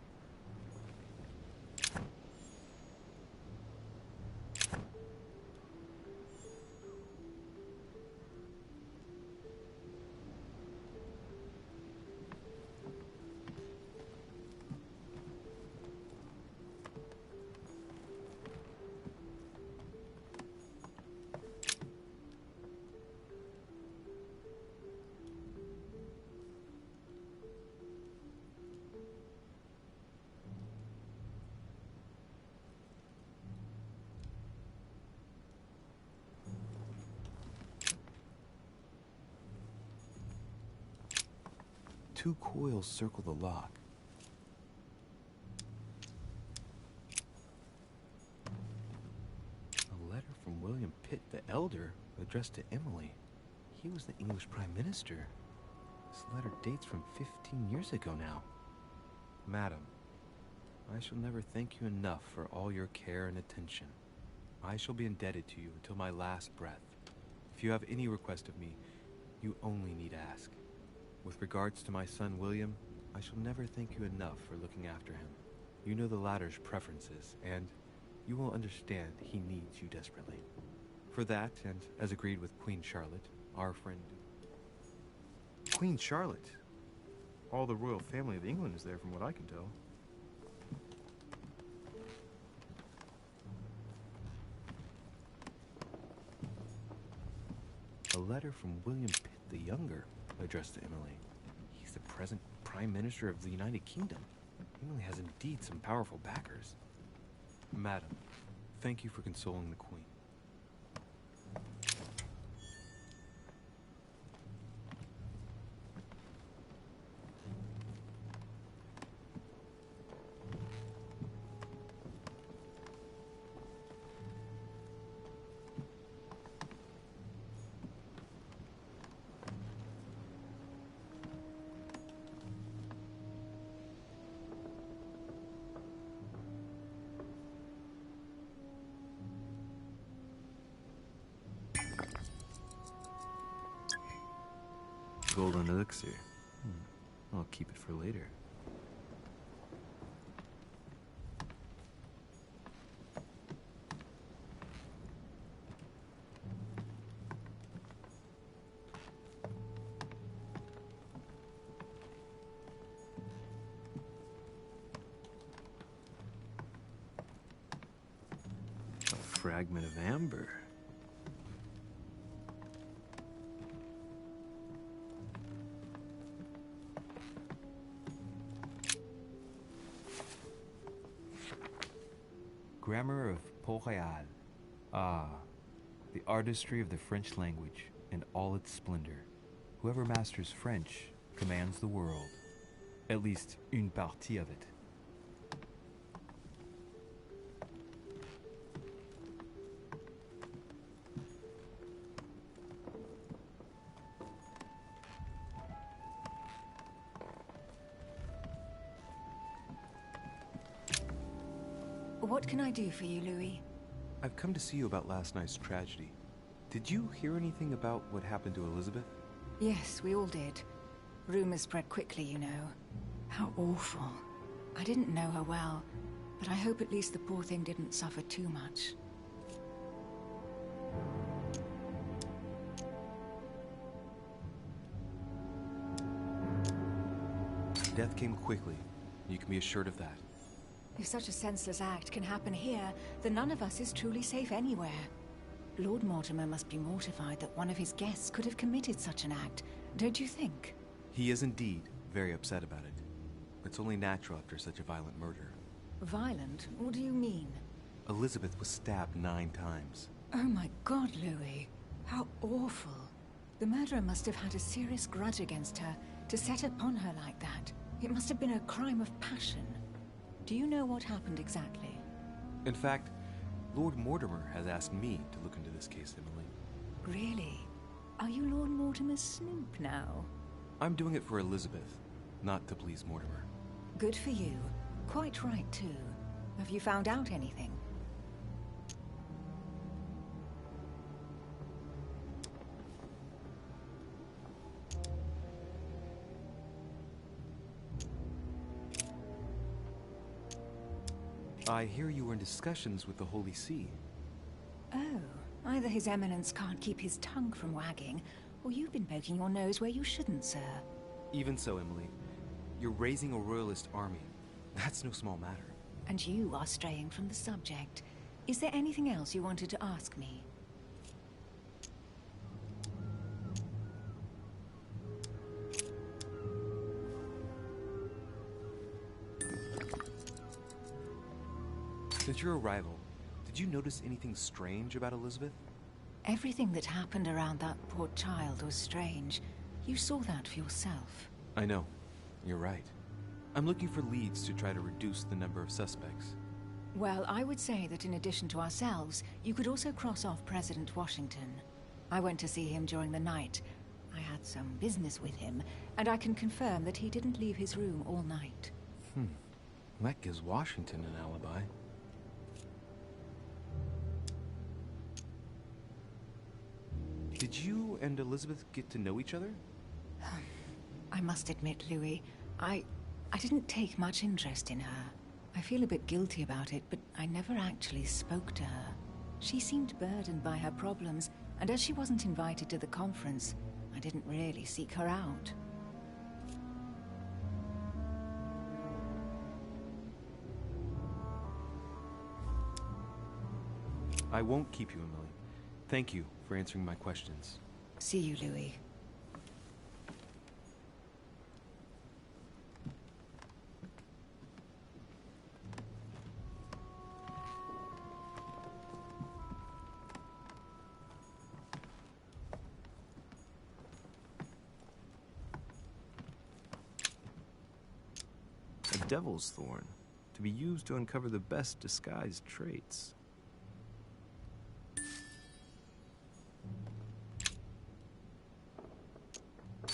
Two coils circle the lock. A letter from William Pitt the Elder, addressed to Emily. He was the English Prime Minister. This letter dates from 15 years ago now. Madam, I shall never thank you enough for all your care and attention. I shall be indebted to you until my last breath. If you have any request of me, you only need ask. With regards to my son William, I shall never thank you enough for looking after him. You know the latter's preferences, and you will understand he needs you desperately. For that, and as agreed with Queen Charlotte, our friend... Queen Charlotte? All the royal family of England is there from what I can tell. A letter from William Pitt the Younger, addressed to Emily. He's the present Prime Minister of the United Kingdom. Emily has indeed some powerful backers. Madam, thank you for consoling the Queen. Golden elixir. I'll keep it for later. A fragment of amber. Grammar of Port-Royal. Ah, the artistry of the French language in all its splendor. Whoever masters French commands the world. At least, une partie of it. What can I do for you, Louis? I've come to see you about last night's tragedy. Did you hear anything about what happened to Elizabeth? Yes, we all did. Rumors spread quickly, you know. How awful. I didn't know her well, but I hope at least the poor thing didn't suffer too much. Death came quickly. You can be assured of that. If such a senseless act can happen here, then none of us is truly safe anywhere. Lord Mortimer must be mortified that one of his guests could have committed such an act, don't you think? He is indeed very upset about it. It's only natural after such a violent murder. Violent? What do you mean? Elizabeth was stabbed 9 times. Oh my God, Louis. How awful. The murderer must have had a serious grudge against her to set upon her like that. It must have been a crime of passion. Do you know what happened exactly? In fact, Lord Mortimer has asked me to look into this case, Emily. Really? Are you Lord Mortimer's snoop now? I'm doing it for Elizabeth, not to please Mortimer. Good for you. Quite right, too. Have you found out anything? I hear you were in discussions with the Holy See. Oh, either His Eminence can't keep his tongue from wagging, or you've been poking your nose where you shouldn't, sir. Even so, Emily, you're raising a royalist army. That's no small matter. And you are straying from the subject. Is there anything else you wanted to ask me? Since your arrival, did you notice anything strange about Elizabeth? Everything that happened around that poor child was strange. You saw that for yourself. I know. You're right. I'm looking for leads to try to reduce the number of suspects. Well, I would say that in addition to ourselves, you could also cross off President Washington. I went to see him during the night. I had some business with him, and I can confirm that he didn't leave his room all night. That gives Washington an alibi. Did you and Elizabeth get to know each other? I must admit, Louis, I didn't take much interest in her. I feel a bit guilty about it, but I never actually spoke to her. She seemed burdened by her problems, and as she wasn't invited to the conference, I didn't really seek her out. I won't keep you, Emily. Thank you for answering my questions. See you, Louis. A devil's thorn, to be used to uncover the best disguised traits.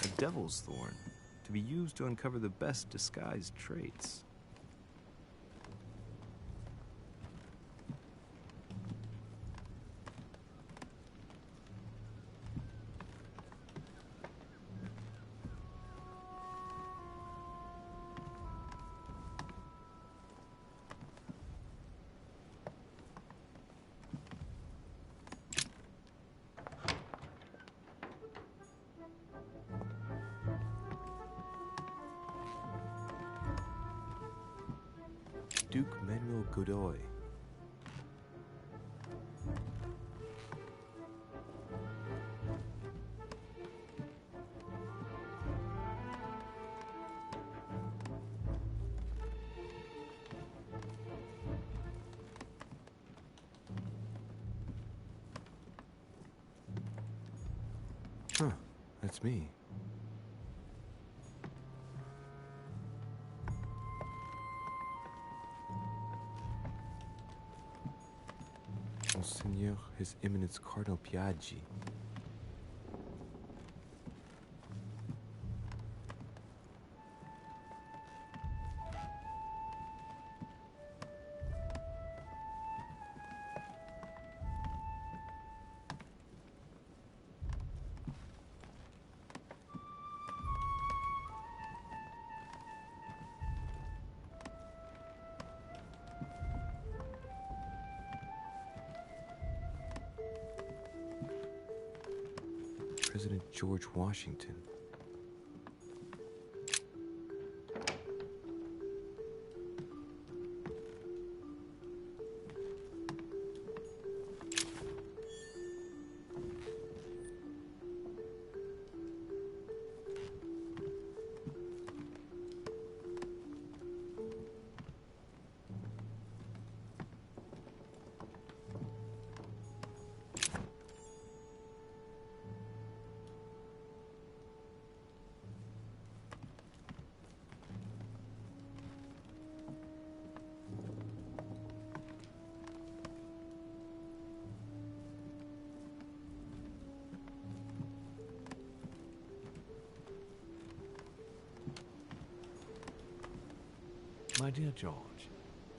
A devil's thorn, to be used to uncover the best disguised traits. Duke Manuel Godoy. Huh, that's me. Monseigneur, His Eminence Cardinal Piaggi. President George Washington. My dear George,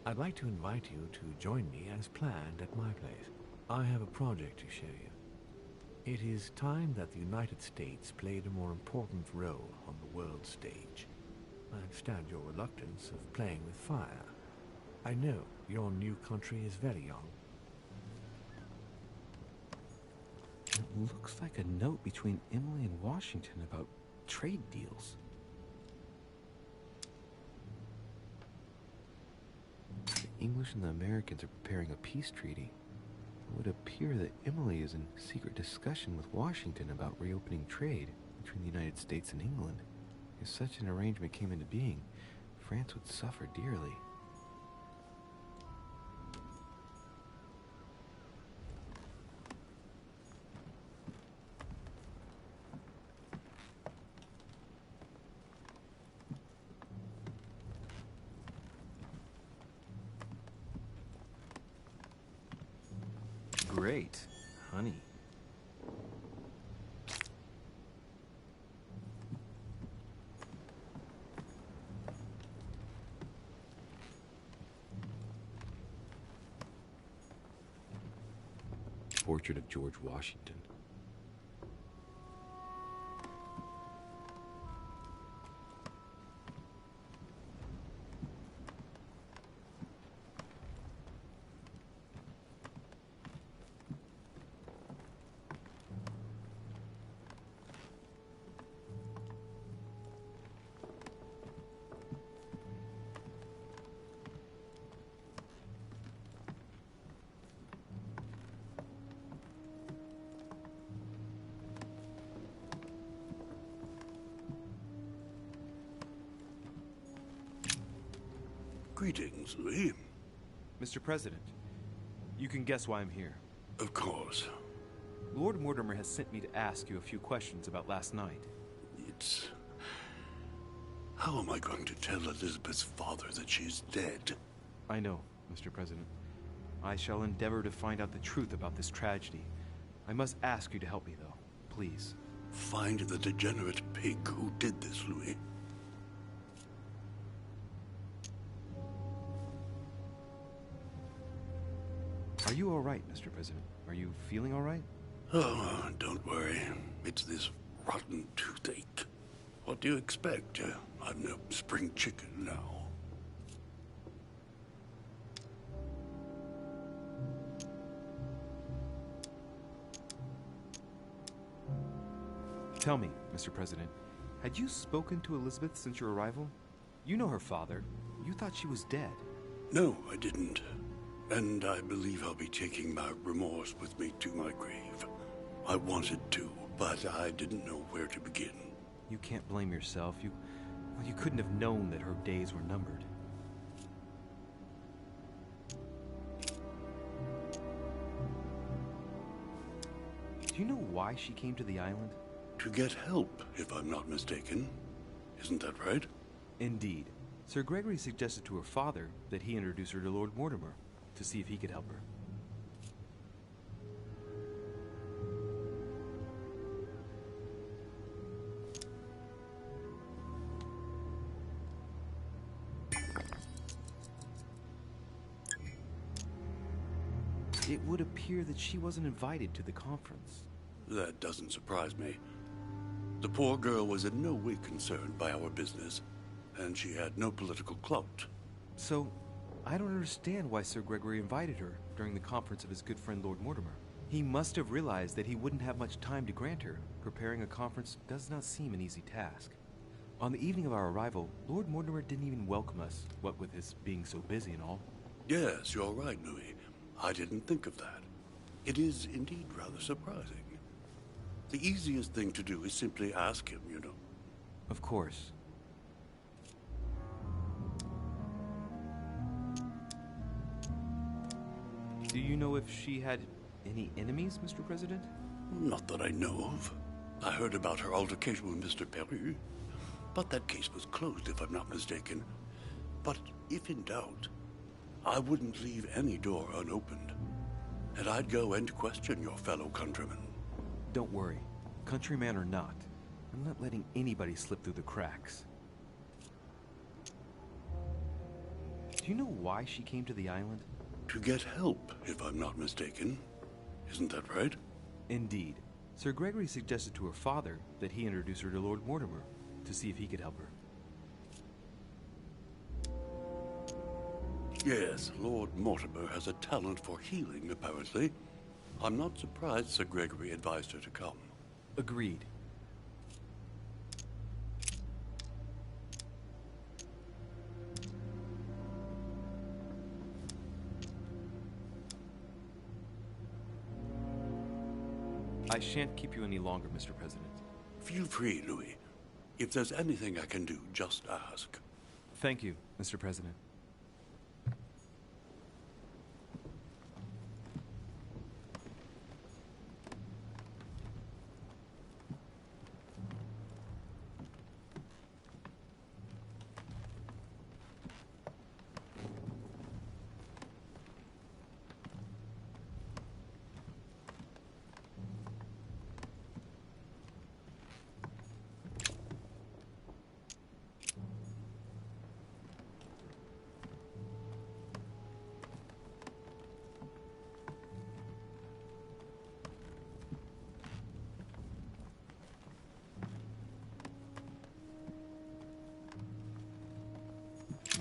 I'd like to invite you to join me as planned at my place. I have a project to show you. It is time that the United States played a more important role on the world stage. I understand your reluctance of playing with fire. I know your new country is very young. It looks like a note between Emily and Washington about trade deals. The English and the Americans are preparing a peace treaty. It would appear that Emily is in secret discussion with Washington about reopening trade between the United States and England. If such an arrangement came into being, France would suffer dearly. Great. Honey. Portrait of George Washington. Greetings, Louis. Mr. President, you can guess why I'm here. Of course. Lord Mortimer has sent me to ask you a few questions about last night. It's... How am I going to tell Elizabeth's father that she's dead? I know, Mr. President. I shall endeavor to find out the truth about this tragedy. I must ask you to help me, though. Please. Find the degenerate pig who did this, Louis. Are you all right, Mr. President? Are you feeling all right? Oh, don't worry. It's this rotten toothache. What do you expect? I'm no spring chicken now. Tell me, Mr. President, had you spoken to Elizabeth since your arrival? You know her father. You thought she was dead. No, I didn't. And I believe I'll be taking my remorse with me to my grave. I wanted to, but I didn't know where to begin. You can't blame yourself. You couldn't have known that her days were numbered. Do you know why she came to the island? To get help, if I'm not mistaken. Isn't that right? Indeed. Sir Gregory suggested to her father that he introduce her to Lord Mortimer, to see if he could help her. It would appear that she wasn't invited to the conference. That doesn't surprise me. The poor girl was in no way concerned by our business, and she had no political clout. So, I don't understand why Sir Gregory invited her during the conference of his good friend Lord Mortimer. He must have realized that he wouldn't have much time to grant her. Preparing a conference does not seem an easy task. On the evening of our arrival, Lord Mortimer didn't even welcome us, what with his being so busy and all. Yes, you're right, Louis. I didn't think of that. It is indeed rather surprising. The easiest thing to do is simply ask him, you know. Of course. Do you know if she had any enemies, Mr. President? Not that I know of. I heard about her altercation with Mr. Peru, but that case was closed, if I'm not mistaken. But if in doubt, I wouldn't leave any door unopened. And I'd go and question your fellow countrymen. Don't worry. Countryman or not, I'm not letting anybody slip through the cracks. Do you know why she came to the island? To get help, if I'm not mistaken. Isn't that right? Indeed. Sir Gregory suggested to her father that he introduce her to Lord Mortimer to see if he could help her. Yes, Lord Mortimer has a talent for healing, apparently. I'm not surprised Sir Gregory advised her to come. Agreed. I shan't keep you any longer, Mr. President. Feel free, Louis. If there's anything I can do, just ask. Thank you, Mr. President.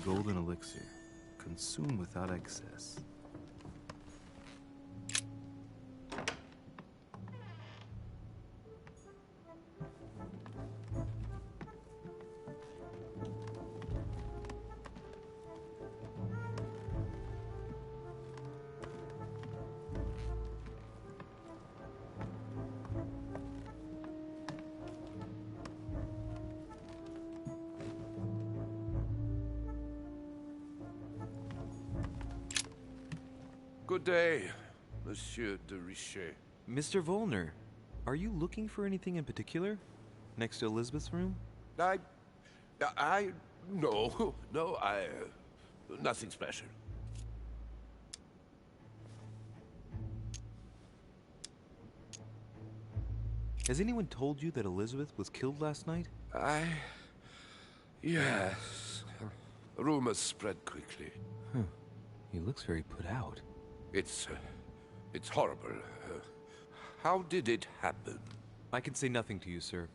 Golden elixir. Consume without excess. Good day, Monsieur de Richet. Mr. Volner, are you looking for anything in particular? Next to Elizabeth's room? No, nothing special. Has anyone told you that Elizabeth was killed last night? Yes. Rumors spread quickly. Huh. He looks very put out. It's horrible. How did it happen? I can say nothing to you, sir.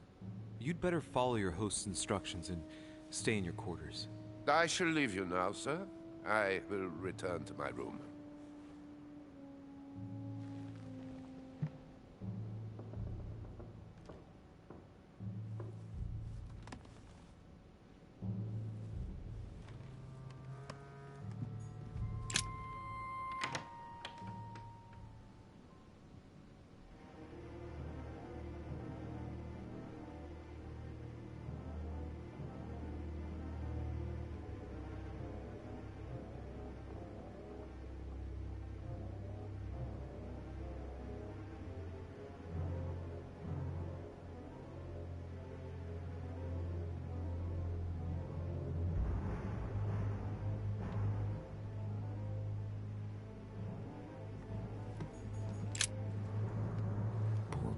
You'd better follow your host's instructions and stay in your quarters. I shall leave you now, sir. I will return to my room.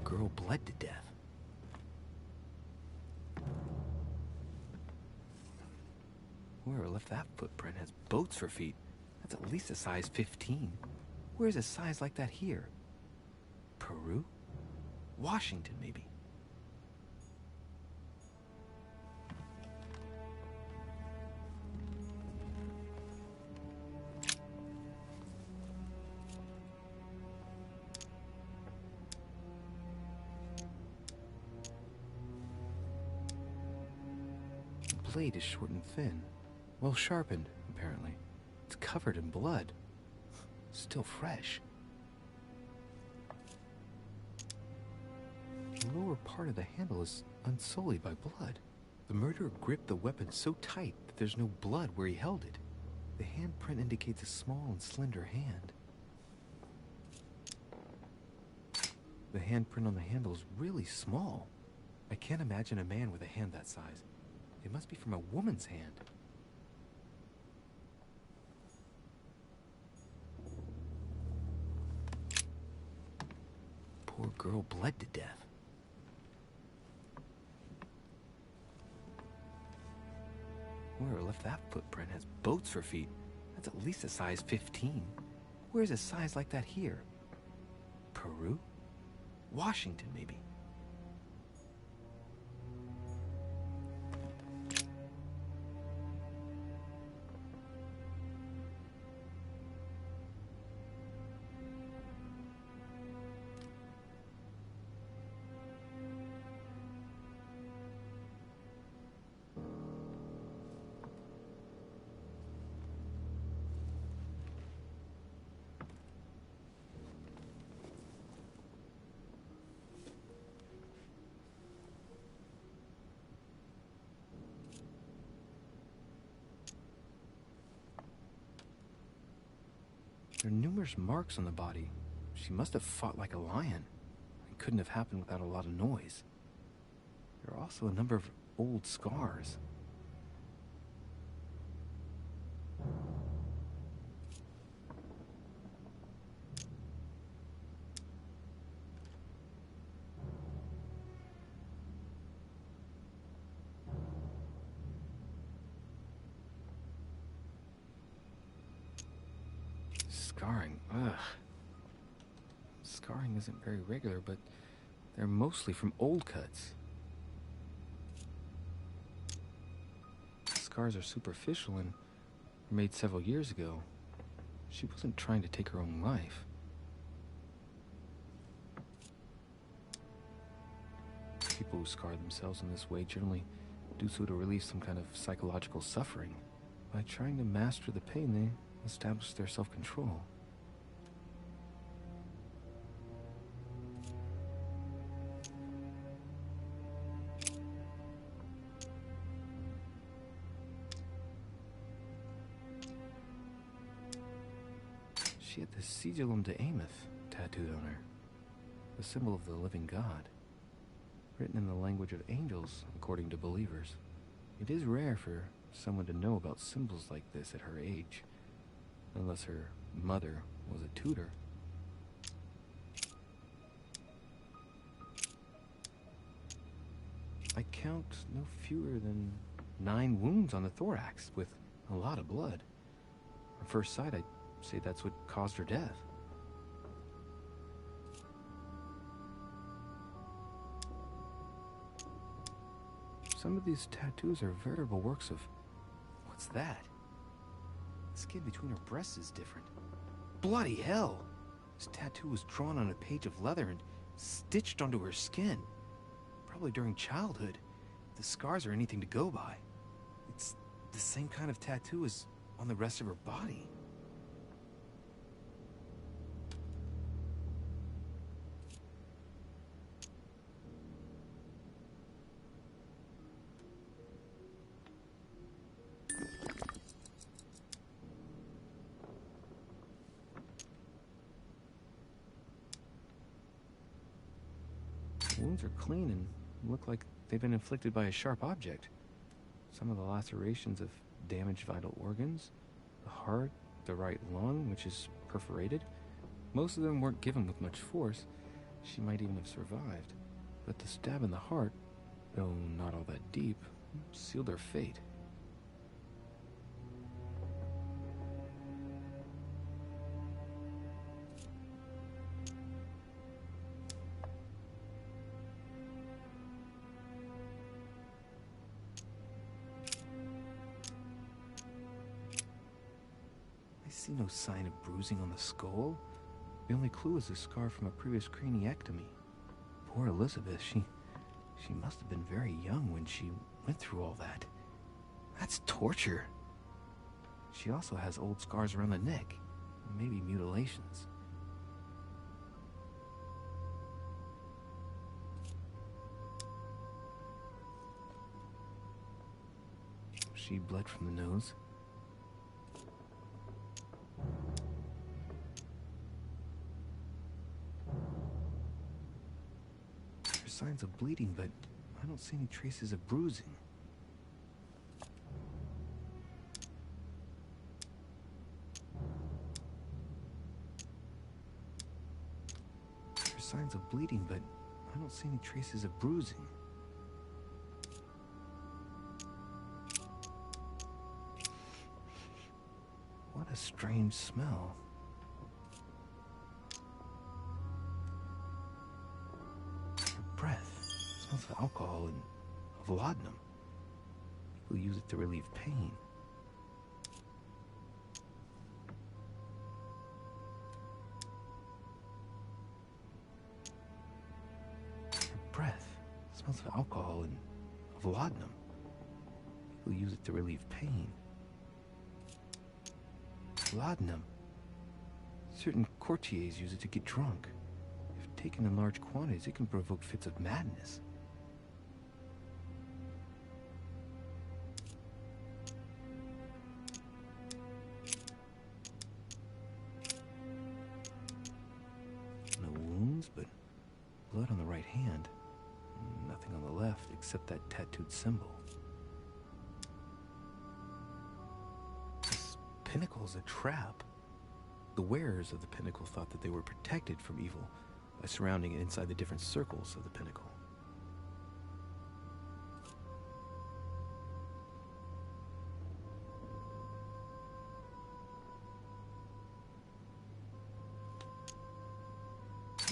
Girl bled to death. Whoever left that footprint has boats for feet. That's at least a size 15. Where's a size like that here? Peru? Washington, maybe. The blade is short and thin. Well sharpened, apparently. It's covered in blood. Still fresh. The lower part of the handle is unsullied by blood. The murderer gripped the weapon so tight that there's no blood where he held it. The handprint indicates a small and slender hand. The handprint on the handle is really small. I can't imagine a man with a hand that size. It must be from a woman's hand. Poor girl bled to death. Whoever left that footprint has boats for feet. That's at least a size 15. Where's a size like that here? Peru? Washington, maybe. There are numerous marks on the body. She must have fought like a lion. It couldn't have happened without a lot of noise. There are also a number of old scars. Scarring, ugh. Scarring isn't very regular, but they're mostly from old cuts. Scars are superficial and were made several years ago. She wasn't trying to take her own life. People who scar themselves in this way generally do so to relieve some kind of psychological suffering. By trying to master the pain, they establish their self-control. She had the Sigillum de Ameth tattooed on her, the symbol of the living God, written in the language of angels, according to believers. It is rare for someone to know about symbols like this at her age, unless her mother was a tutor. I count no fewer than 9 wounds on the thorax, with a lot of blood. At first sight, I'd say that's what caused her death. Some of these tattoos are veritable works of... What's that? The skin between her breasts is different. Bloody hell! This tattoo was drawn on a page of leather and stitched onto her skin. Probably during childhood, if the scars are anything to go by. It's the same kind of tattoo as on the rest of her body. Wounds are clean and look like they've been inflicted by a sharp object. Some of the lacerations have damaged vital organs, the heart, the right lung, which is perforated. Most of them weren't given with much force. She might even have survived. But the stab in the heart, though not all that deep, sealed her fate. I see no sign of bruising on the skull. The only clue is a scar from a previous craniectomy. Poor Elizabeth, she must have been very young when she went through all that. That's torture. She also has old scars around the neck, maybe mutilations. She bled from the nose. Signs of bleeding, but I don't see any traces of bruising. There's signs of bleeding, but I don't see any traces of bruising. What strange smell. Her breath smells of alcohol and of laudanum. People use it to relieve pain. Her breath smells of alcohol and of laudanum. People use it to relieve pain. Laudanum. Certain courtiers use it to get drunk. If taken in large quantities, it can provoke fits of madness. No wounds, but blood on the right hand. Nothing on the left except that tattooed symbol. This pinnacle's a trap. The wearers of the pinnacle thought that they were protected from evil by surrounding it inside the different circles of the pinnacle.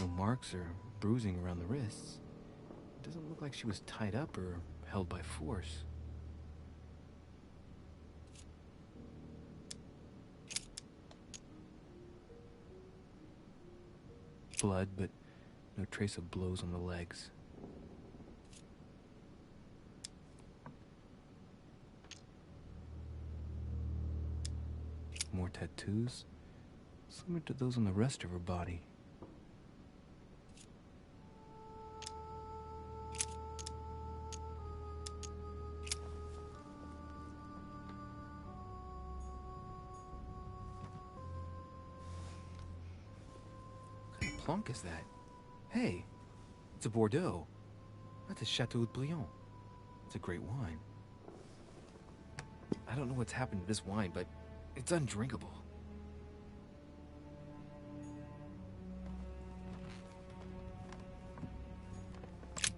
No marks or bruising around the wrists. It doesn't look like she was tied up or held by force. Blood, but no trace of blows on the legs. More tattoos, similar to those on the rest of her body. Plonk is that? Hey, it's a Bordeaux. That's a Chateau de Briand. It's a great wine. I don't know what's happened to this wine, but it's undrinkable.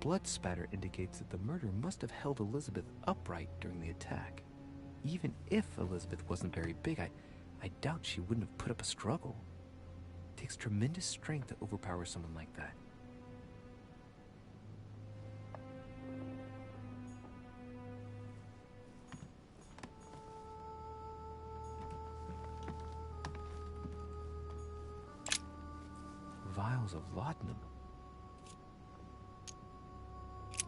Blood spatter indicates that the murderer must have held Elizabeth upright during the attack. Even if Elizabeth wasn't very big, I doubt she wouldn't have put up a struggle. It takes tremendous strength to overpower someone like that. Vials of laudanum.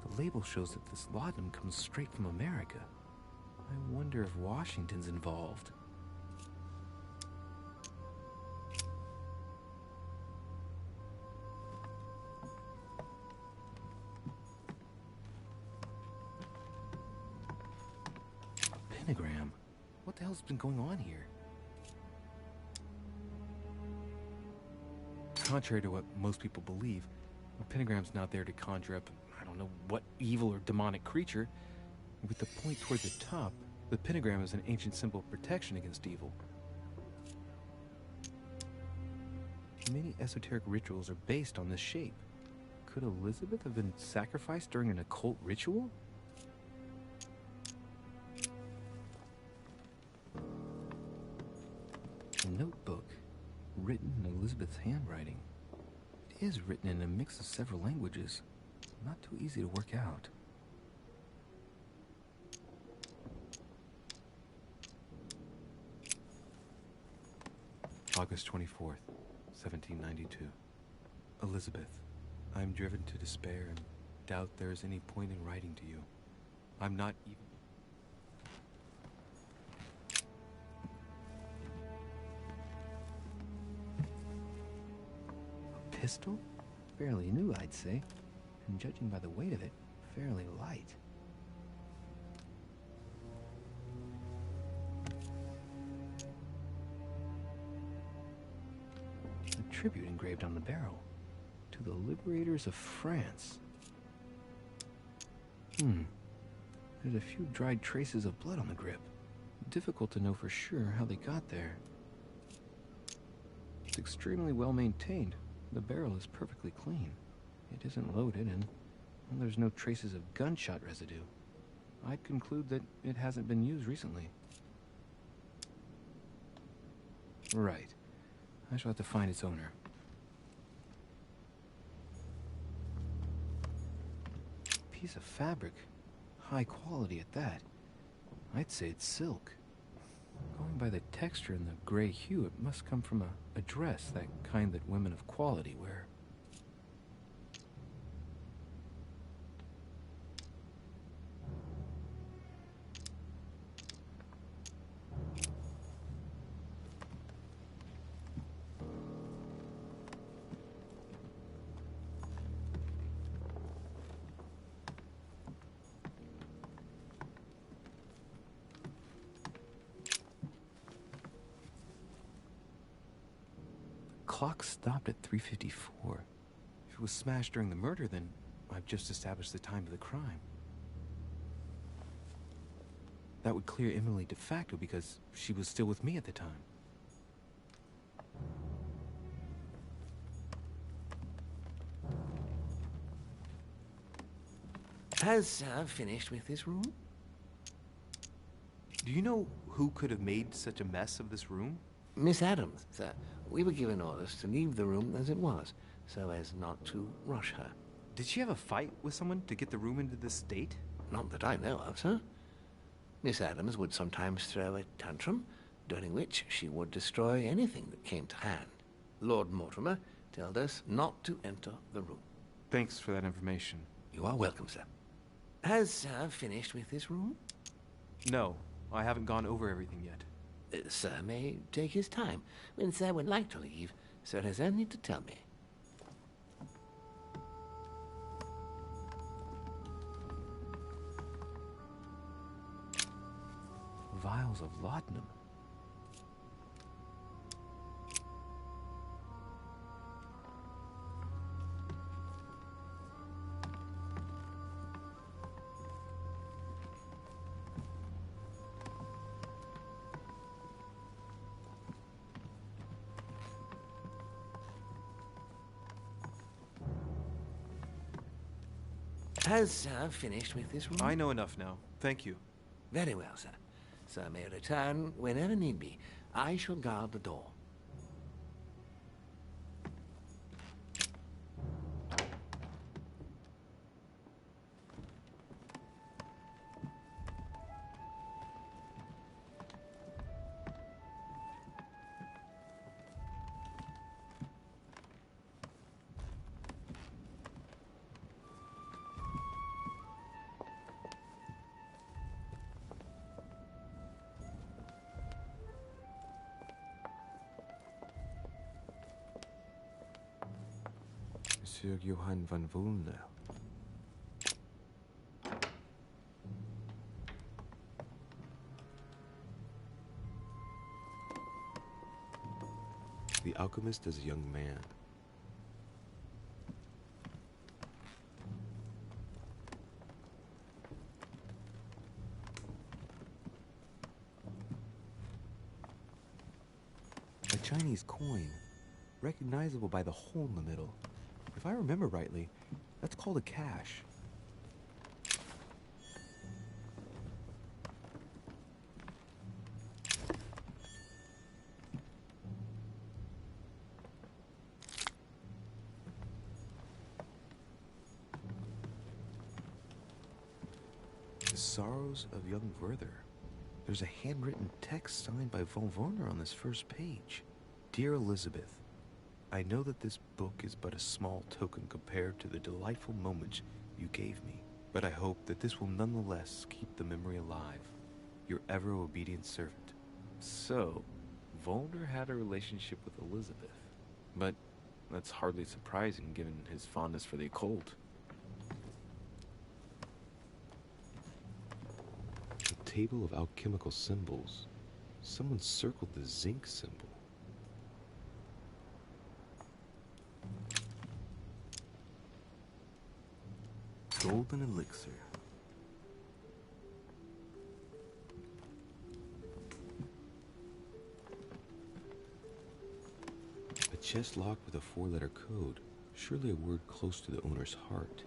The label shows that this laudanum comes straight from America. I wonder if Washington's involved. Pentagram? What the hell's been going on here? Contrary to what most people believe, the pentagram's not there to conjure up, I don't know what evil or demonic creature. With the point toward the top, the pentagram is an ancient symbol of protection against evil. Many esoteric rituals are based on this shape. Could Elizabeth have been sacrificed during an occult ritual? A notebook, written in Elizabeth's handwriting. It is written in a mix of several languages. Not too easy to work out. August 24th, 1792. Elizabeth, I am driven to despair and doubt there is any point in writing to you. I'm not even... A pistol? Fairly new, I'd say. And judging by the weight of it, fairly light. A tribute engraved on the barrel. To the liberators of France. There's a few dried traces of blood on the grip. Difficult to know for sure how they got there. It's extremely well maintained. The barrel is perfectly clean. It isn't loaded, and there's no traces of gunshot residue. I'd conclude that it hasn't been used recently. Right. I shall have to find its owner. Piece of fabric. High quality at that. I'd say it's silk. Going by the texture and the gray hue, it must come from a dress, that kind that women of quality wear. Clock stopped at 3:54. If it was smashed during the murder, then I've just established the time of the crime. That would clear Emily de facto because she was still with me at the time. Has Sir finished with this room? Do you know who could have made such a mess of this room? Miss Adams, sir. We were given orders to leave the room as it was, so as not to rush her. Did she have a fight with someone to get the room into this state? Not that I know of, sir. Miss Adams would sometimes throw a tantrum, during which she would destroy anything that came to hand. Lord Mortimer told us not to enter the room. Thanks for that information. You are welcome, sir. Has Sir finished with this room? No, I haven't gone over everything yet. Sir may take his time. When Sir would like to leave, Sir has only to tell me. Vials of laudanum. Has Sir finished with this room? I know enough now. Thank you. Very well, sir. Sir may return whenever need be. I shall guard the door. Monsieur Johann van Volnel. The alchemist as a young man. A Chinese coin, recognizable by the hole in the middle. If I remember rightly, that's called a cash. The Sorrows of Young Werther. There's a handwritten text signed by von Werner on this first page. Dear Elizabeth, I know that this book is but a small token compared to the delightful moments you gave me, but I hope that this will nonetheless keep the memory alive. Your ever-obedient servant. So, Volner had a relationship with Elizabeth, but that's hardly surprising given his fondness for the occult. A table of alchemical symbols. Someone circled the zinc symbol. Golden elixir. A chest locked with a 4-letter code. Surely a word close to the owner's heart.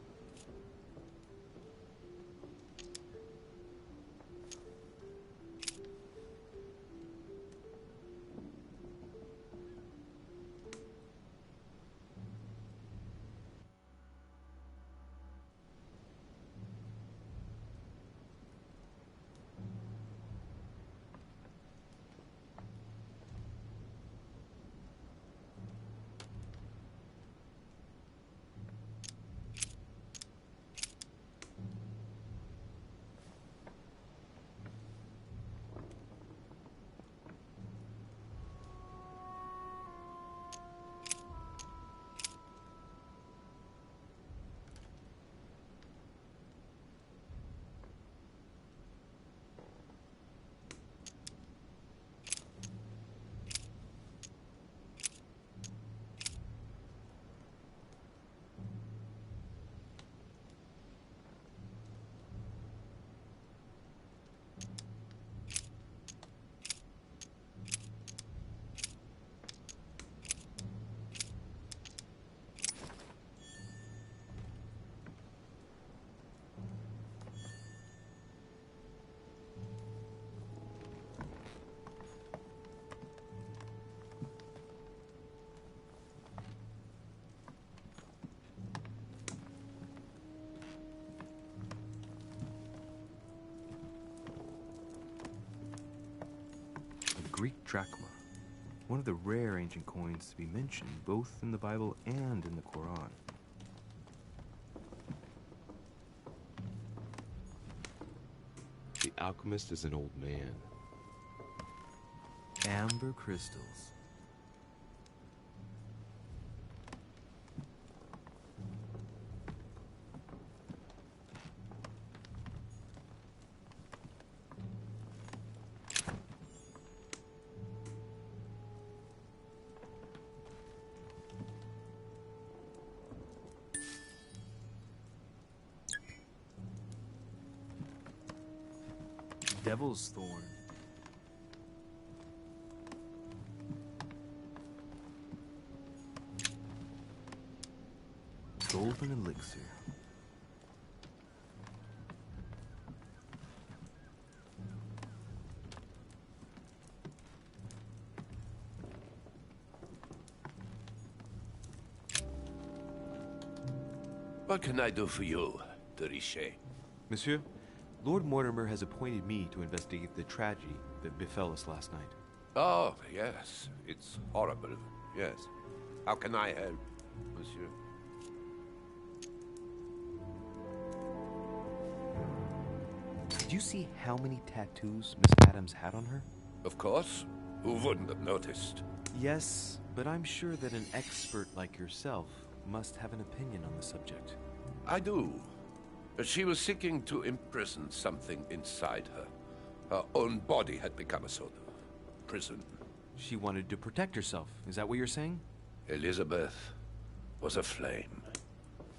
Greek drachma, one of the rare ancient coins to be mentioned both in the Bible and in the Quran. The alchemist is an old man. Amber crystals. Devil's thorn. Golden elixir. What can I do for you, de Richet? Monsieur, Lord Mortimer has appointed me to investigate the tragedy that befell us last night. Oh, yes. It's horrible. Yes. How can I help, monsieur? Did you see how many tattoos Miss Adams had on her? Of course. Who wouldn't have noticed? Yes, but I'm sure that an expert like yourself must have an opinion on the subject. I do. She was seeking to imprison something inside her. Her own body had become a sort of prison. She wanted to protect herself. Is that what you're saying? Elizabeth was a flame.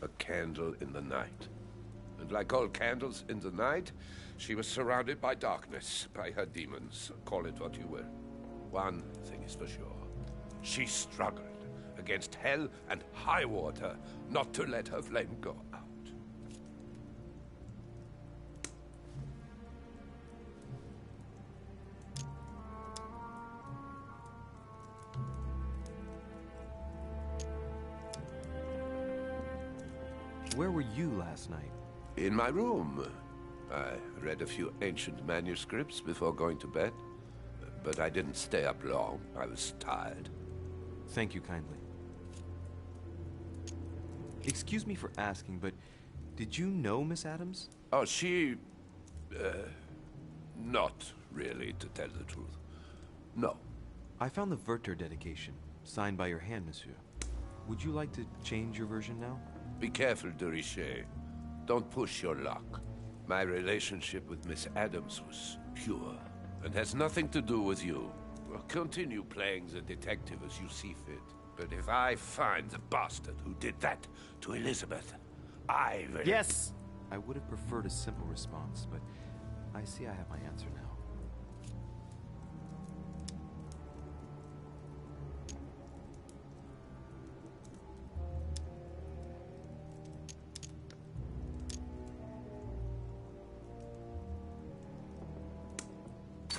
A candle in the night. And like all candles in the night, she was surrounded by darkness, by her demons. Call it what you will. One thing is for sure. She struggled against hell and high water not to let her flame go out. Where were you last night? In my room. I read a few ancient manuscripts before going to bed. But I didn't stay up long. I was tired. Thank you kindly. Excuse me for asking, but did you know Miss Adams? Oh, she... not really, to tell the truth. No. I found the Werther dedication, signed by your hand, monsieur. Would you like to change your version now? Be careful, de Richet. Don't push your luck. My relationship with Miss Adams was pure, and has nothing to do with you. Well, continue playing the detective as you see fit. But if I find the bastard who did that to Elizabeth, I will... Yes! I would have preferred a simple response, but I see I have my answer now.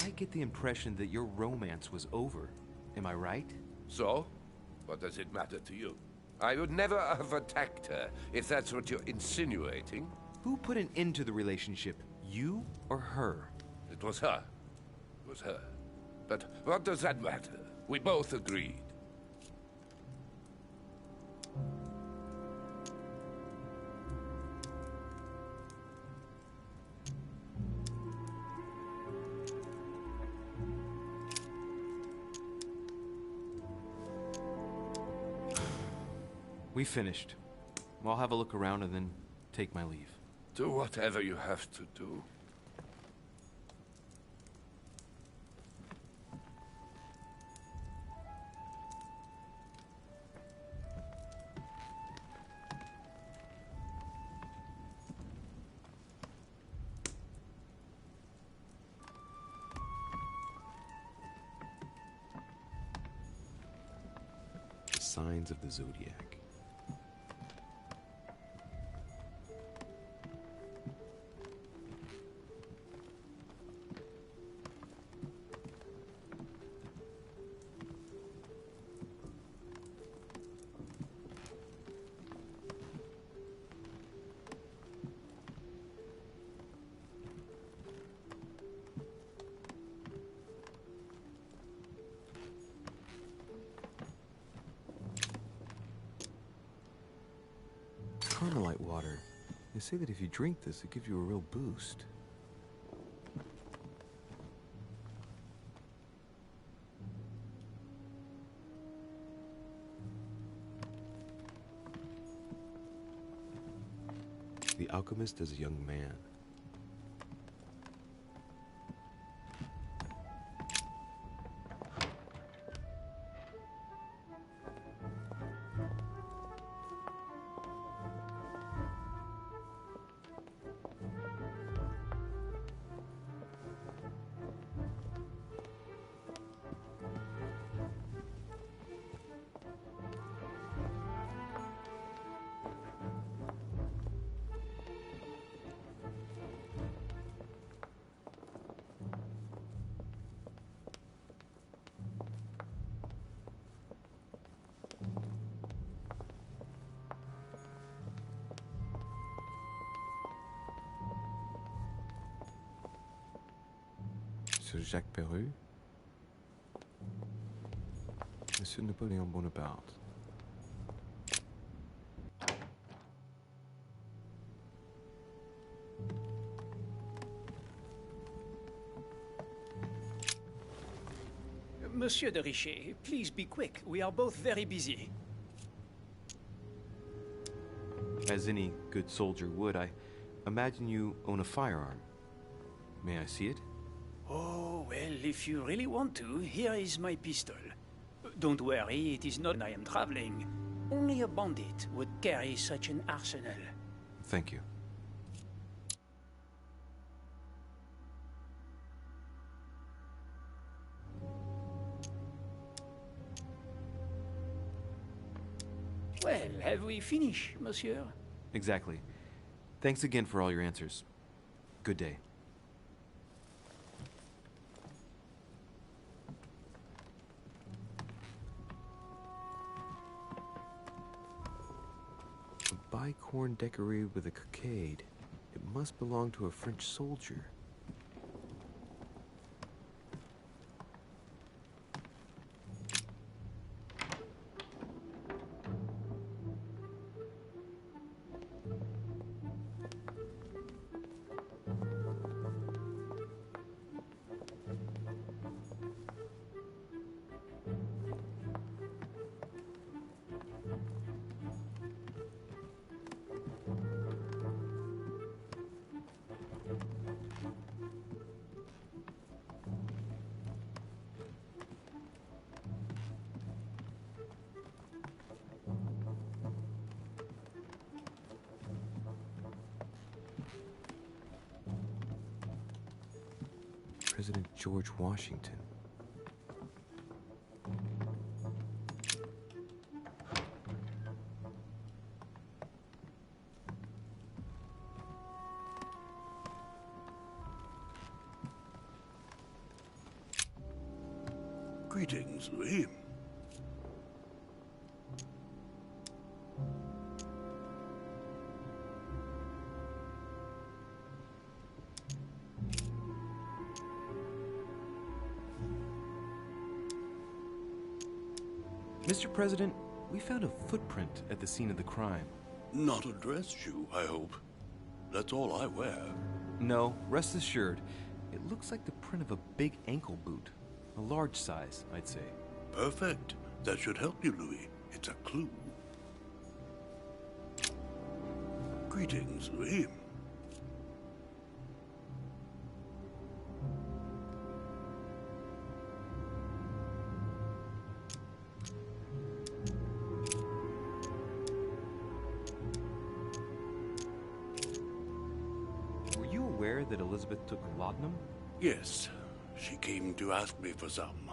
I get the impression that your romance was over. Am I right? So? What does it matter to you? I would never have attacked her, if that's what you're insinuating. Who put an end to the relationship? You or her? It was her. It was her. But what does that matter? We both agreed. We finished. I'll have a look around and then take my leave. Do whatever you have to do. Signs of the Zodiac. say that if you drink this, it gives you a real boost. The alchemist as a young man. Monsieur Jacques Perru, Monsieur Napoléon Bonaparte. Monsieur de Richet, please be quick. We are both very busy. As any good soldier would, I imagine you own a firearm. May I see it? Oh, well, if you really want to, here is my pistol. Don't worry, it is not when I am traveling. Only a bandit would carry such an arsenal. Thank you. Well, have we finished, monsieur? Exactly. Thanks again for all your answers. Good day. A bicorn decorated with a cockade. It must belong to a French soldier. President George Washington. Greetings, Louis. Mr. President, we found a footprint at the scene of the crime. Not a dress shoe, I hope. That's all I wear. No, rest assured. It looks like the print of a big ankle boot. A large size, I'd say. Perfect. That should help you, Louis. It's a clue. Greetings, Louis. Were you aware that Elizabeth took laudanum? Yes. She came to ask me for some.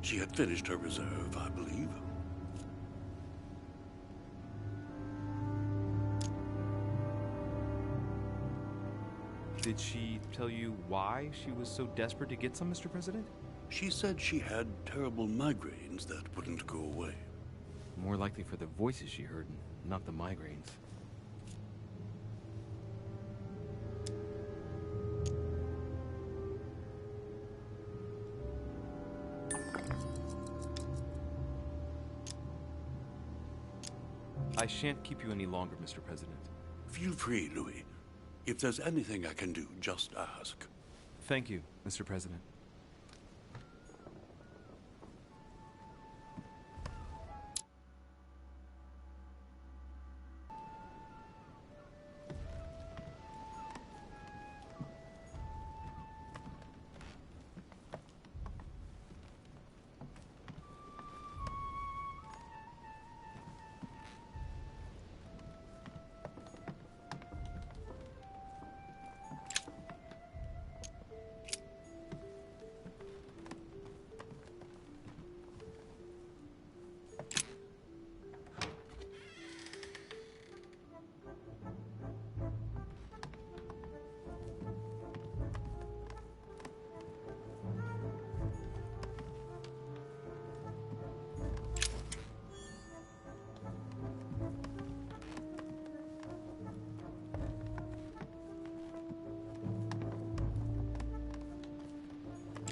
She had finished her reserve, I believe. Did she tell you why she was so desperate to get some, Mr. President? She said she had terrible migraines that wouldn't go away. More likely for the voices she heard, not the migraines. I shan't keep you any longer, Mr. President. Feel free, Louis. If there's anything I can do, just ask. Thank you, Mr. President.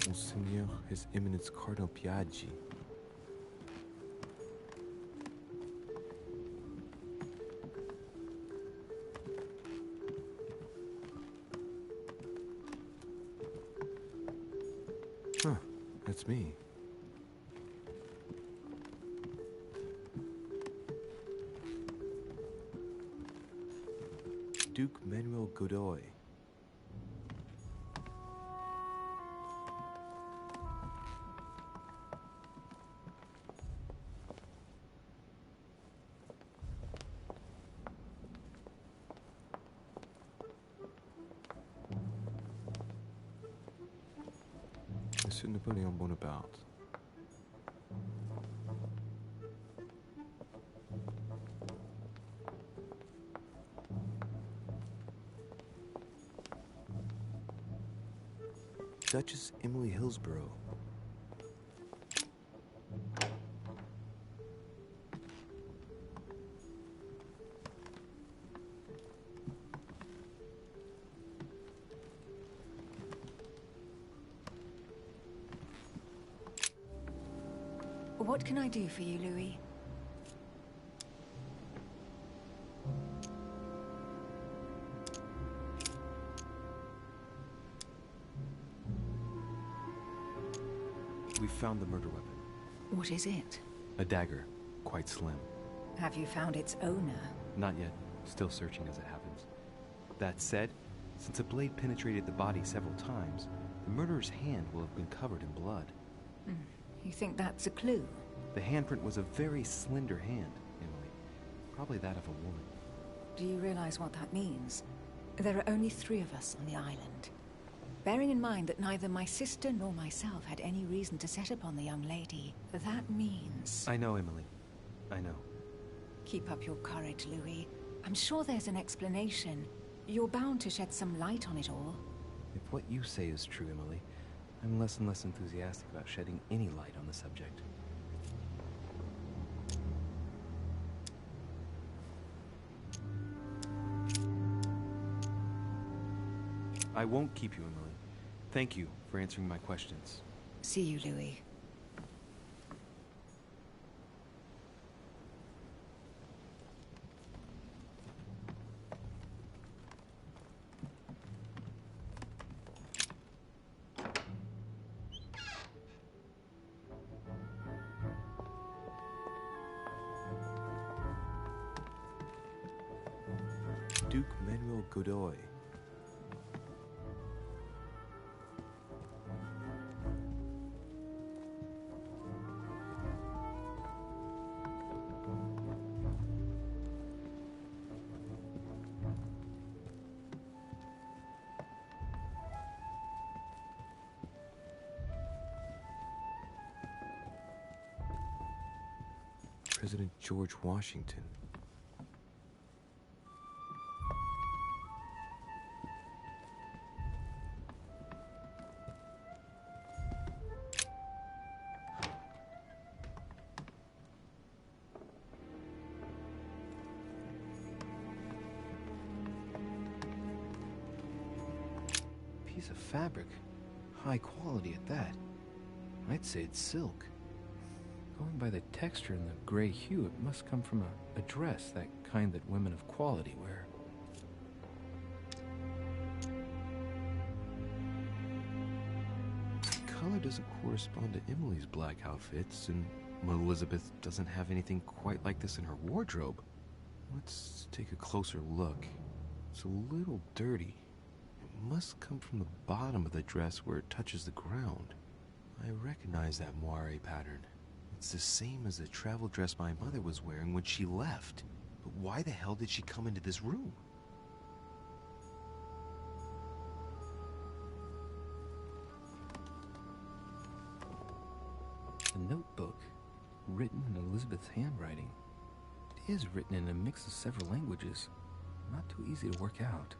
Monseigneur, His Eminence Cardinal Piaggi. Huh, that's me. Duke Manuel Godoy. Monsieur Napoleon Bonaparte. Duchess Emily Hillsborough. What can I do for you, Louis? We found the murder weapon. What is it? A dagger, quite slim. Have you found its owner? Not yet. Still searching as it happens. That said, since the blade penetrated the body several times, the murderer's hand will have been covered in blood. You think that's a clue? The handprint was a very slender hand, Emily. Probably that of a woman. Do you realize what that means? There are only 3 of us on the island. Bearing in mind that neither my sister nor myself had any reason to set upon the young lady, that means... I know, Emily. I know. Keep up your courage, Louis. I'm sure there's an explanation. You're bound to shed some light on it all. If what you say is true, Emily, I'm less and less enthusiastic about shedding any light on the subject. I won't keep you, Emily. Thank you for answering my questions. See you, Louis. Duke Manuel Godoy. President George Washington. Piece of fabric. High quality at that. I'd say it's silk. Going by the texture and the gray hue, it must come from a dress, that kind that women of quality wear. color doesn't correspond to Emily's black outfits, and Elizabeth doesn't have anything quite like this in her wardrobe. Let's take a closer look. It's a little dirty. It must come from the bottom of the dress where it touches the ground. I recognize that moire pattern. It's the same as the travel dress my mother was wearing when she left. But why the hell did she come into this room? A notebook, written in Elizabeth's handwriting. It is written in a mix of several languages. Not too easy to work out.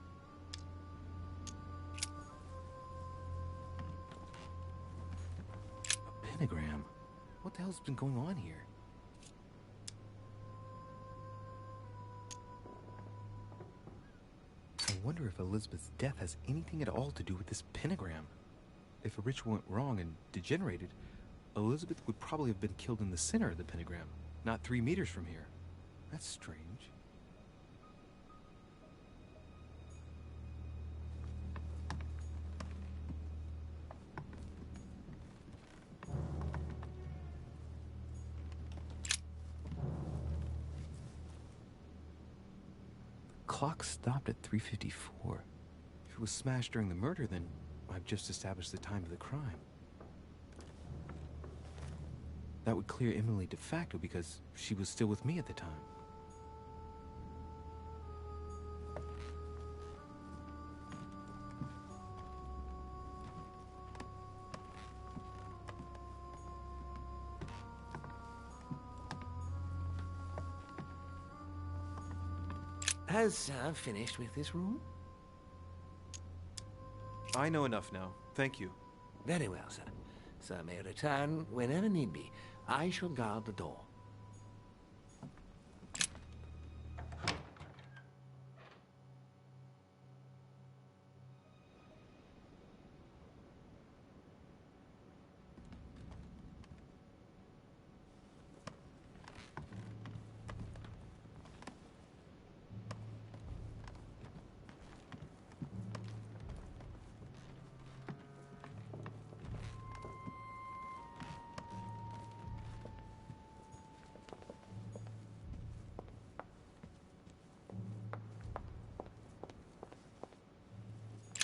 A pentagram. What the hell's been going on here? I wonder if Elizabeth's death has anything at all to do with this pentagram. If a ritual went wrong and degenerated, Elizabeth would probably have been killed in the center of the pentagram, not 3 meters from here. That's strange. The clock stopped at 3:54. If it was smashed during the murder, then I've just established the time of the crime. That would clear Emily de facto because she was still with me at the time. Has Sir finished with this room? I know enough now. Thank you. Very well, sir. Sir may return whenever need be. I shall guard the door.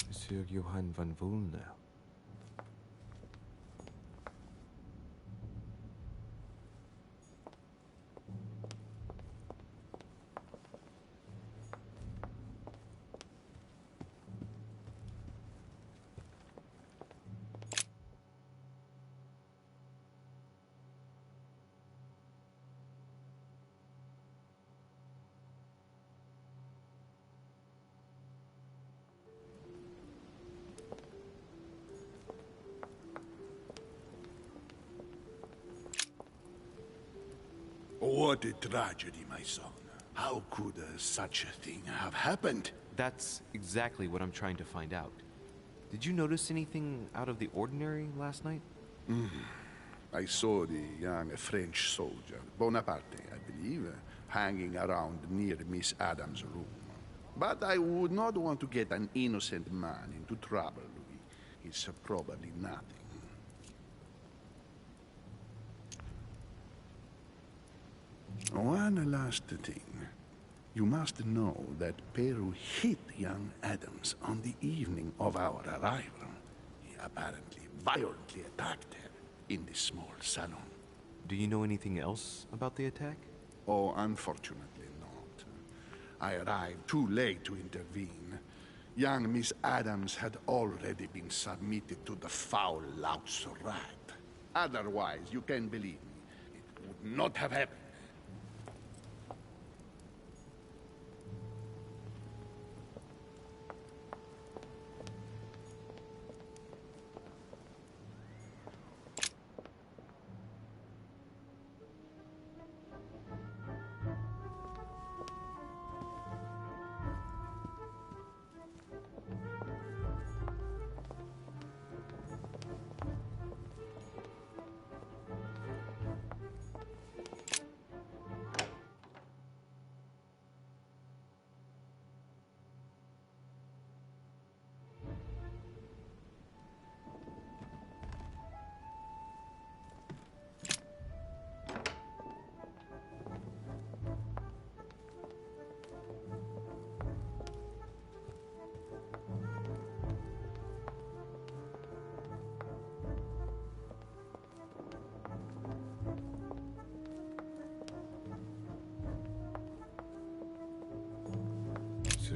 Monsieur Johann van Volner. What a tragedy, my son. How could such a thing have happened? That's exactly what I'm trying to find out. Did you notice anything out of the ordinary last night? I saw the young French soldier, Bonaparte, I believe, hanging around near Miss Adams' room. But I would not want to get an innocent man into trouble, Louis. It's probably nothing. One last thing. You must know that Peru hit young Adams on the evening of our arrival. He apparently violently attacked her in the small salon. Do you know anything else about the attack? Oh, unfortunately not. I arrived too late to intervene. Young Miss Adams had already been submitted to the foul lout's rat. Otherwise, you can believe me, it would not have happened.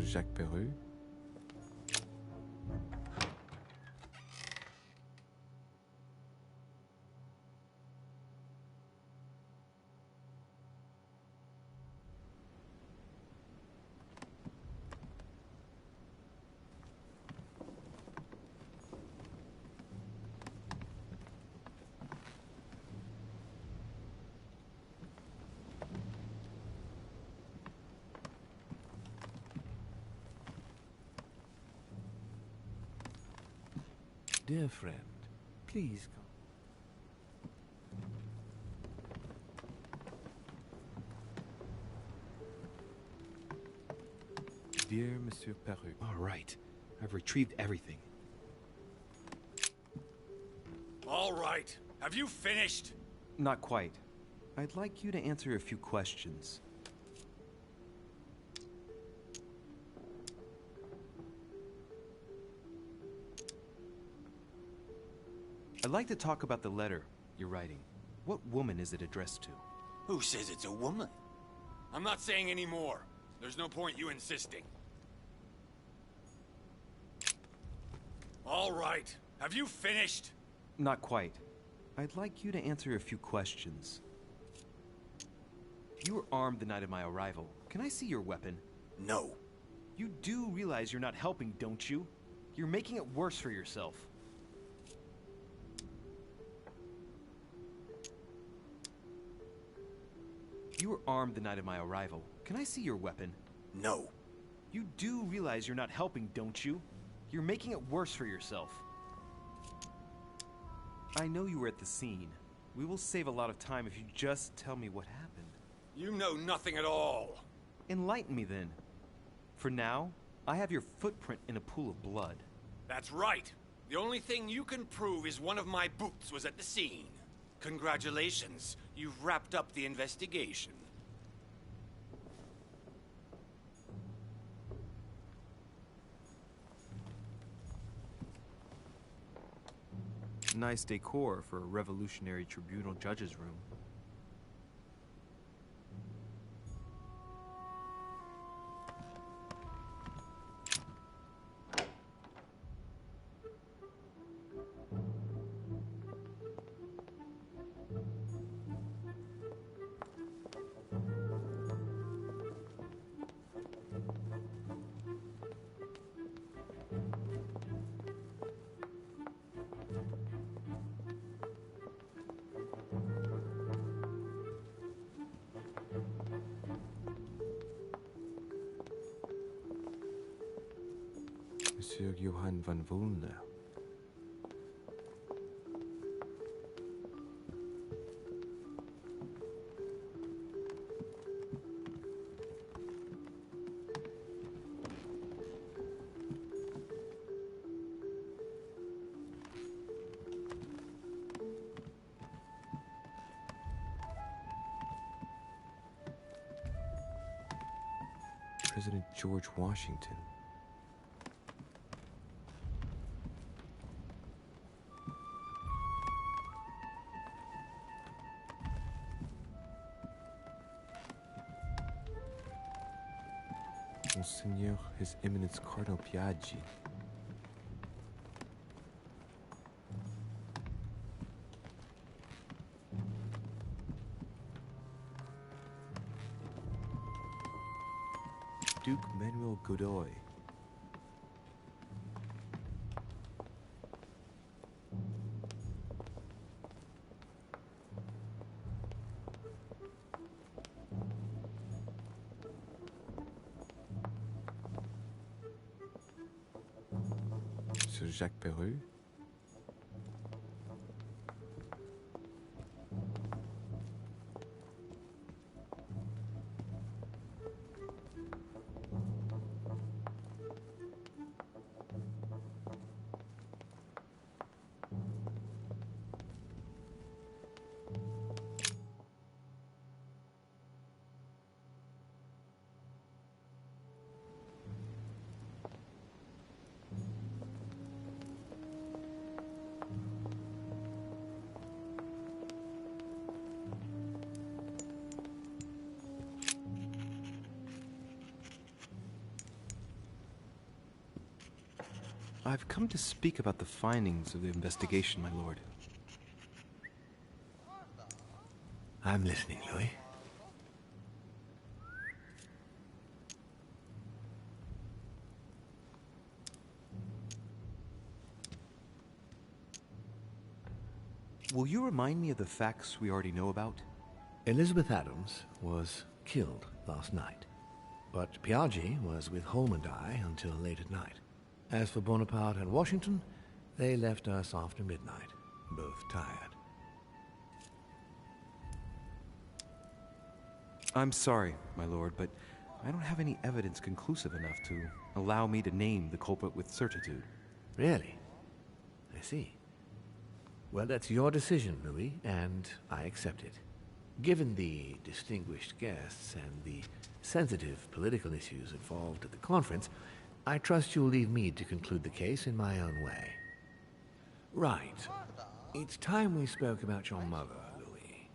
Jacques Perru? Dear friend, please come. Dear Monsieur Perru. All right. I've retrieved everything. All right. Have you finished? Not quite. I'd like you to answer a few questions. I'd like to talk about the letter you're writing. What woman is it addressed to? Who says it's a woman? I'm not saying any more. There's no point you insisting. All right. Have you finished? Not quite. I'd like you to answer a few questions. You were armed the night of my arrival. Can I see your weapon? No. You do realize you're not helping, don't you? You're making it worse for yourself. You were armed the night of my arrival. Can I see your weapon? No. You do realize you're not helping, don't you? You're making it worse for yourself. I know you were at the scene. We will save a lot of time if you just tell me what happened. You know nothing at all. Enlighten me then. For now, I have your footprint in a pool of blood. That's right. The only thing you can prove is one of my boots was at the scene. Congratulations. You've wrapped up the investigation. Nice decor for a revolutionary tribunal judge's room. Monsieur Johann van Volner. President George Washington. Monseigneur, His Eminence Cardinal Piaggi. Duke Manuel Godoy. Sir Jacques Perru. I've come to speak about the findings of the investigation, my lord. I'm listening, Louis. Will you remind me of the facts we already know about? Elizabeth Adams was killed last night, but Piaggi was with Holm and I until late at night. As for Bonaparte and Washington, they left us after midnight, both tired. I'm sorry, my lord, but I don't have any evidence conclusive enough to allow me to name the culprit with certitude. Really? I see. Well, that's your decision, Louis, and I accept it. Given the distinguished guests and the sensitive political issues involved at the conference, I trust you'll leave me to conclude the case in my own way. Right. It's time we spoke about your mother, Louis.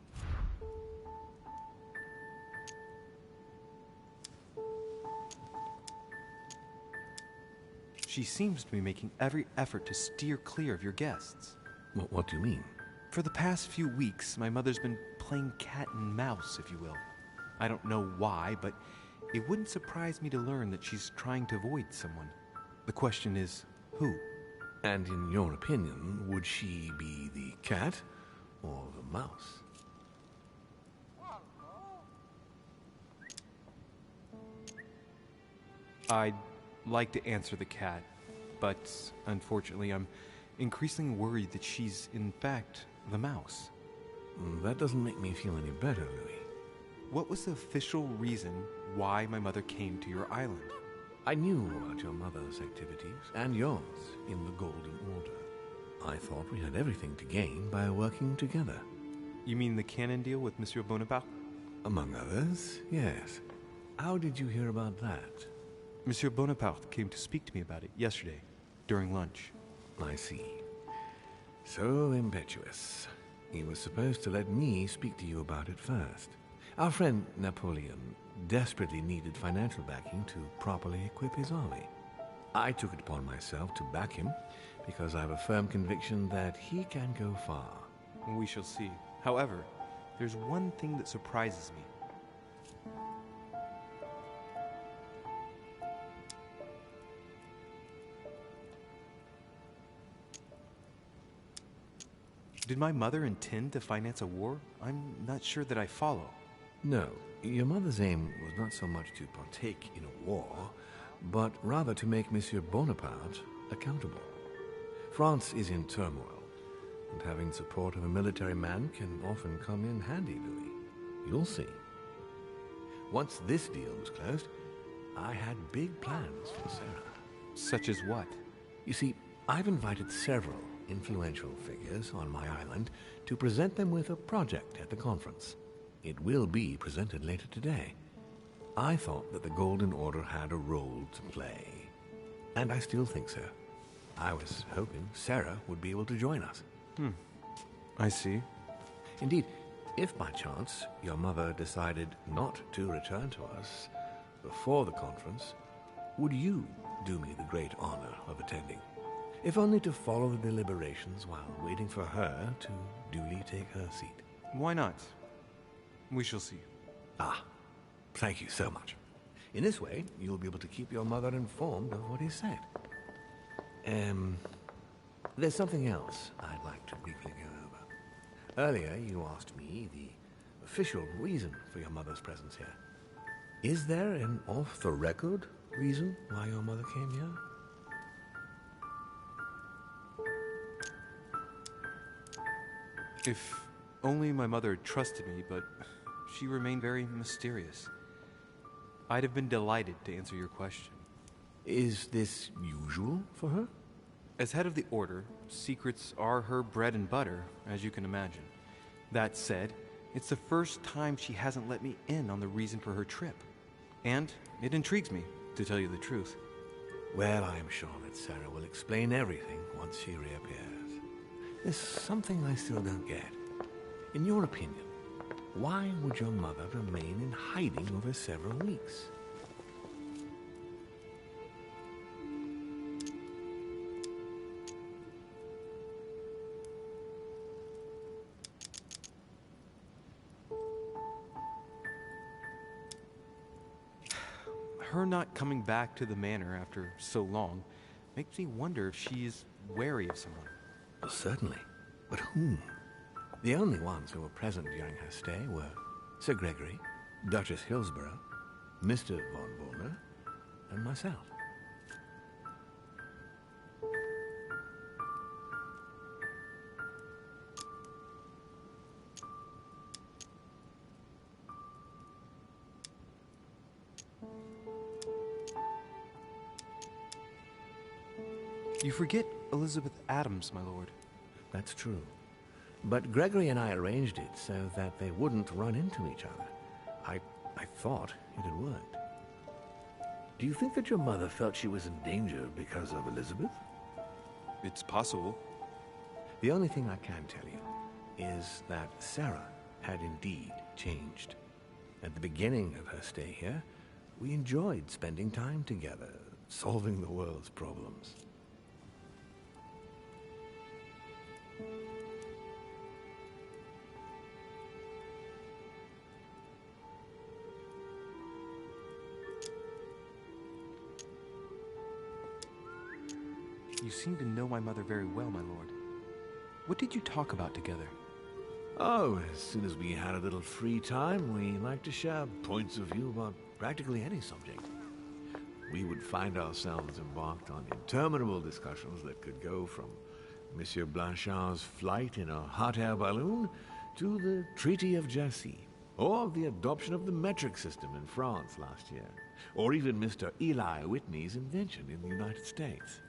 She seems to be making every effort to steer clear of your guests. What do you mean? For the past few weeks, my mother's been playing cat and mouse, if you will. I don't know why, but it wouldn't surprise me to learn that she's trying to avoid someone. The question is, who? And in your opinion, would she be the cat or the mouse? I'd like to answer the cat, but unfortunately I'm increasingly worried that she's in fact the mouse. That doesn't make me feel any better, Louis. What was the official reason why my mother came to your island? I knew about your mother's activities and yours in the Golden Order. I thought we had everything to gain by working together. You mean the cannon deal with Monsieur Bonaparte? Among others, yes. How did you hear about that? Monsieur Bonaparte came to speak to me about it yesterday, during lunch. I see. So impetuous. He was supposed to let me speak to you about it first. Our friend Napoleon desperately needed financial backing to properly equip his army. I took it upon myself to back him because I have a firm conviction that he can go far. We shall see. However, there's one thing that surprises me. Did my mother intend to finance a war? I'm not sure that I follow. No, your mother's aim was not so much to partake in a war, but rather to make Monsieur Bonaparte accountable. France is in turmoil, and having support of a military man can often come in handy, Louis. You'll see. Once this deal was closed, I had big plans for Sarah. Such as what? You see, I've invited several influential figures on my island to present them with a project at the conference. It will be presented later today. I thought that the Golden Order had a role to play, and I still think so. I was hoping Sarah would be able to join us. I see. Indeed, if by chance your mother decided not to return to us before the conference, would you do me the great honor of attending? If only to follow the deliberations while waiting for her to duly take her seat. Why not? We shall see. Ah, thank you so much. In this way, you'll be able to keep your mother informed of what is said. There's something else I'd like to briefly go over. Earlier, you asked me the official reason for your mother's presence here. Is there an off-the-record reason why your mother came here? If only my mother had trusted me, but she remained very mysterious. I'd have been delighted to answer your question. Is this usual for her? As head of the Order, secrets are her bread and butter, as you can imagine. That said, it's the first time she hasn't let me in on the reason for her trip. And it intrigues me, to tell you the truth. Well, I am sure that Sarah will explain everything once she reappears. There's something I still don't get. In your opinion, why would your mother remain in hiding over several weeks? Her not coming back to the manor after so long makes me wonder if she is wary of someone. Well, certainly. But whom? The only ones who were present during her stay were Sir Gregory, Duchess Hillsborough, Mr. von Wollner, and myself. You forget Elizabeth Adams, my lord. That's true. But Gregory and I arranged it so that they wouldn't run into each other. I thought it had worked. Do you think that your mother felt she was in danger because of Elizabeth? It's possible. The only thing I can tell you is that Sarah had indeed changed. At the beginning of her stay here, we enjoyed spending time together, solving the world's problems. You seem to know my mother very well, my lord. What did you talk about together? Oh, as soon as we had a little free time, we liked to share points of view about practically any subject. We would find ourselves embarked on interminable discussions that could go from Monsieur Blanchard's flight in a hot air balloon to the Treaty of Jassy, or the adoption of the metric system in France last year, or even Mr. Eli Whitney's invention in the United States.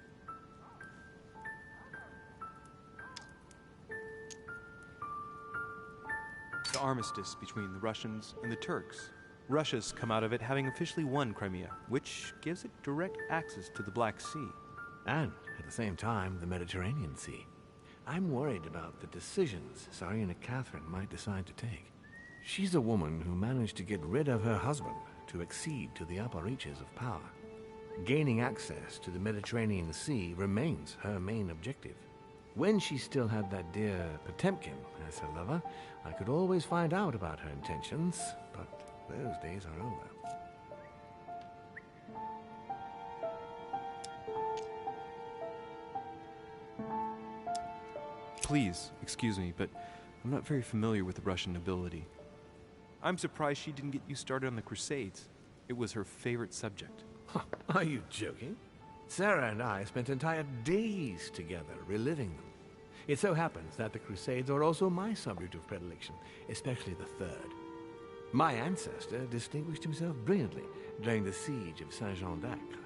The armistice between the Russians and the Turks. Russia's come out of it having officially won Crimea, which gives it direct access to the Black Sea. And, at the same time, the Mediterranean Sea. I'm worried about the decisions Tsarina Catherine might decide to take. She's a woman who managed to get rid of her husband to accede to the upper reaches of power. Gaining access to the Mediterranean Sea remains her main objective. When she still had that dear Potemkin as her lover, I could always find out about her intentions, but those days are over. Please, excuse me, but I'm not very familiar with the Russian nobility. I'm surprised she didn't get you started on the Crusades. It was her favorite subject. Are you joking? Sarah and I spent entire days together reliving them. It so happens that the Crusades are also my subject of predilection, especially the Third. My ancestor distinguished himself brilliantly during the siege of Saint-Jean d'Acre.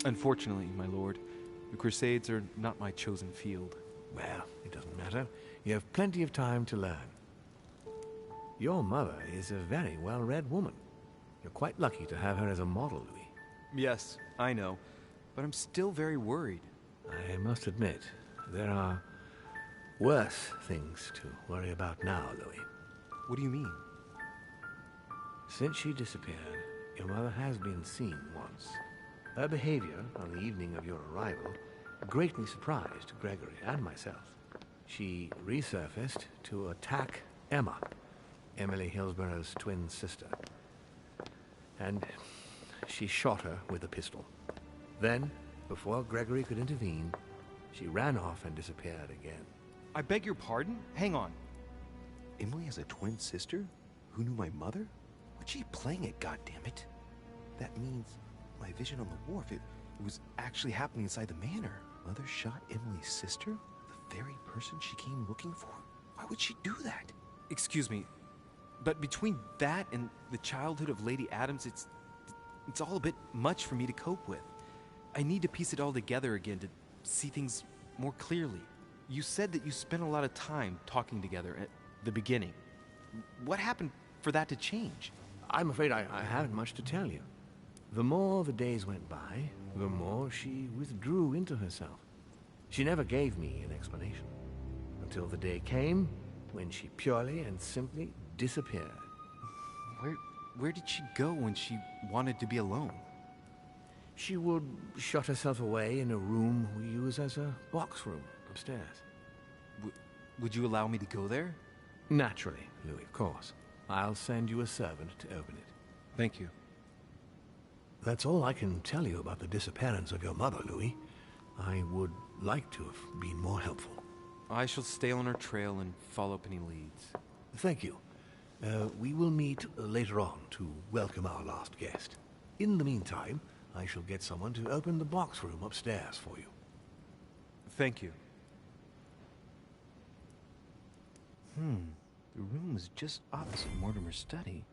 Unfortunately, my lord, the Crusades are not my chosen field. Well, it doesn't matter. You have plenty of time to learn. Your mother is a very well-read woman. You're quite lucky to have her as a model, Louis. Yes, I know, but I'm still very worried. I must admit, there are worse things to worry about now, Louis. What do you mean? Since she disappeared, your mother has been seen once. Her behavior on the evening of your arrival greatly surprised Gregory and myself. She resurfaced to attack Emma, Emily Hillsborough's twin sister. And she shot her with a pistol. Then, before Gregory could intervene, she ran off and disappeared again. I beg your pardon? Hang on. Emily has a twin sister who knew my mother? What's she playing at, goddammit? That means my vision on the wharf, it was actually happening inside the manor. Mother shot Emily's sister? The very person she came looking for? Why would she do that? Excuse me, but between that and the childhood of Lady Adams, it's all a bit much for me to cope with. I need to piece it all together again to see things more clearly. You said that you spent a lot of time talking together at the beginning. What happened for that to change? I'm afraid I haven't much to tell you. The more the days went by, the more she withdrew into herself. She never gave me an explanation, until the day came when she purely and simply disappeared. Where did she go when she wanted to be alone? She would shut herself away in a room we use as a box room upstairs. Would you allow me to go there? Naturally, Louis, of course. I'll send you a servant to open it. Thank you. That's all I can tell you about the disappearance of your mother, Louis. I would like to have been more helpful. I shall stay on her trail and follow up any leads. Thank you. We will meet later on to welcome our last guest. In the meantime, I shall get someone to open the box room upstairs for you. Thank you. The room was just opposite Mortimer's study.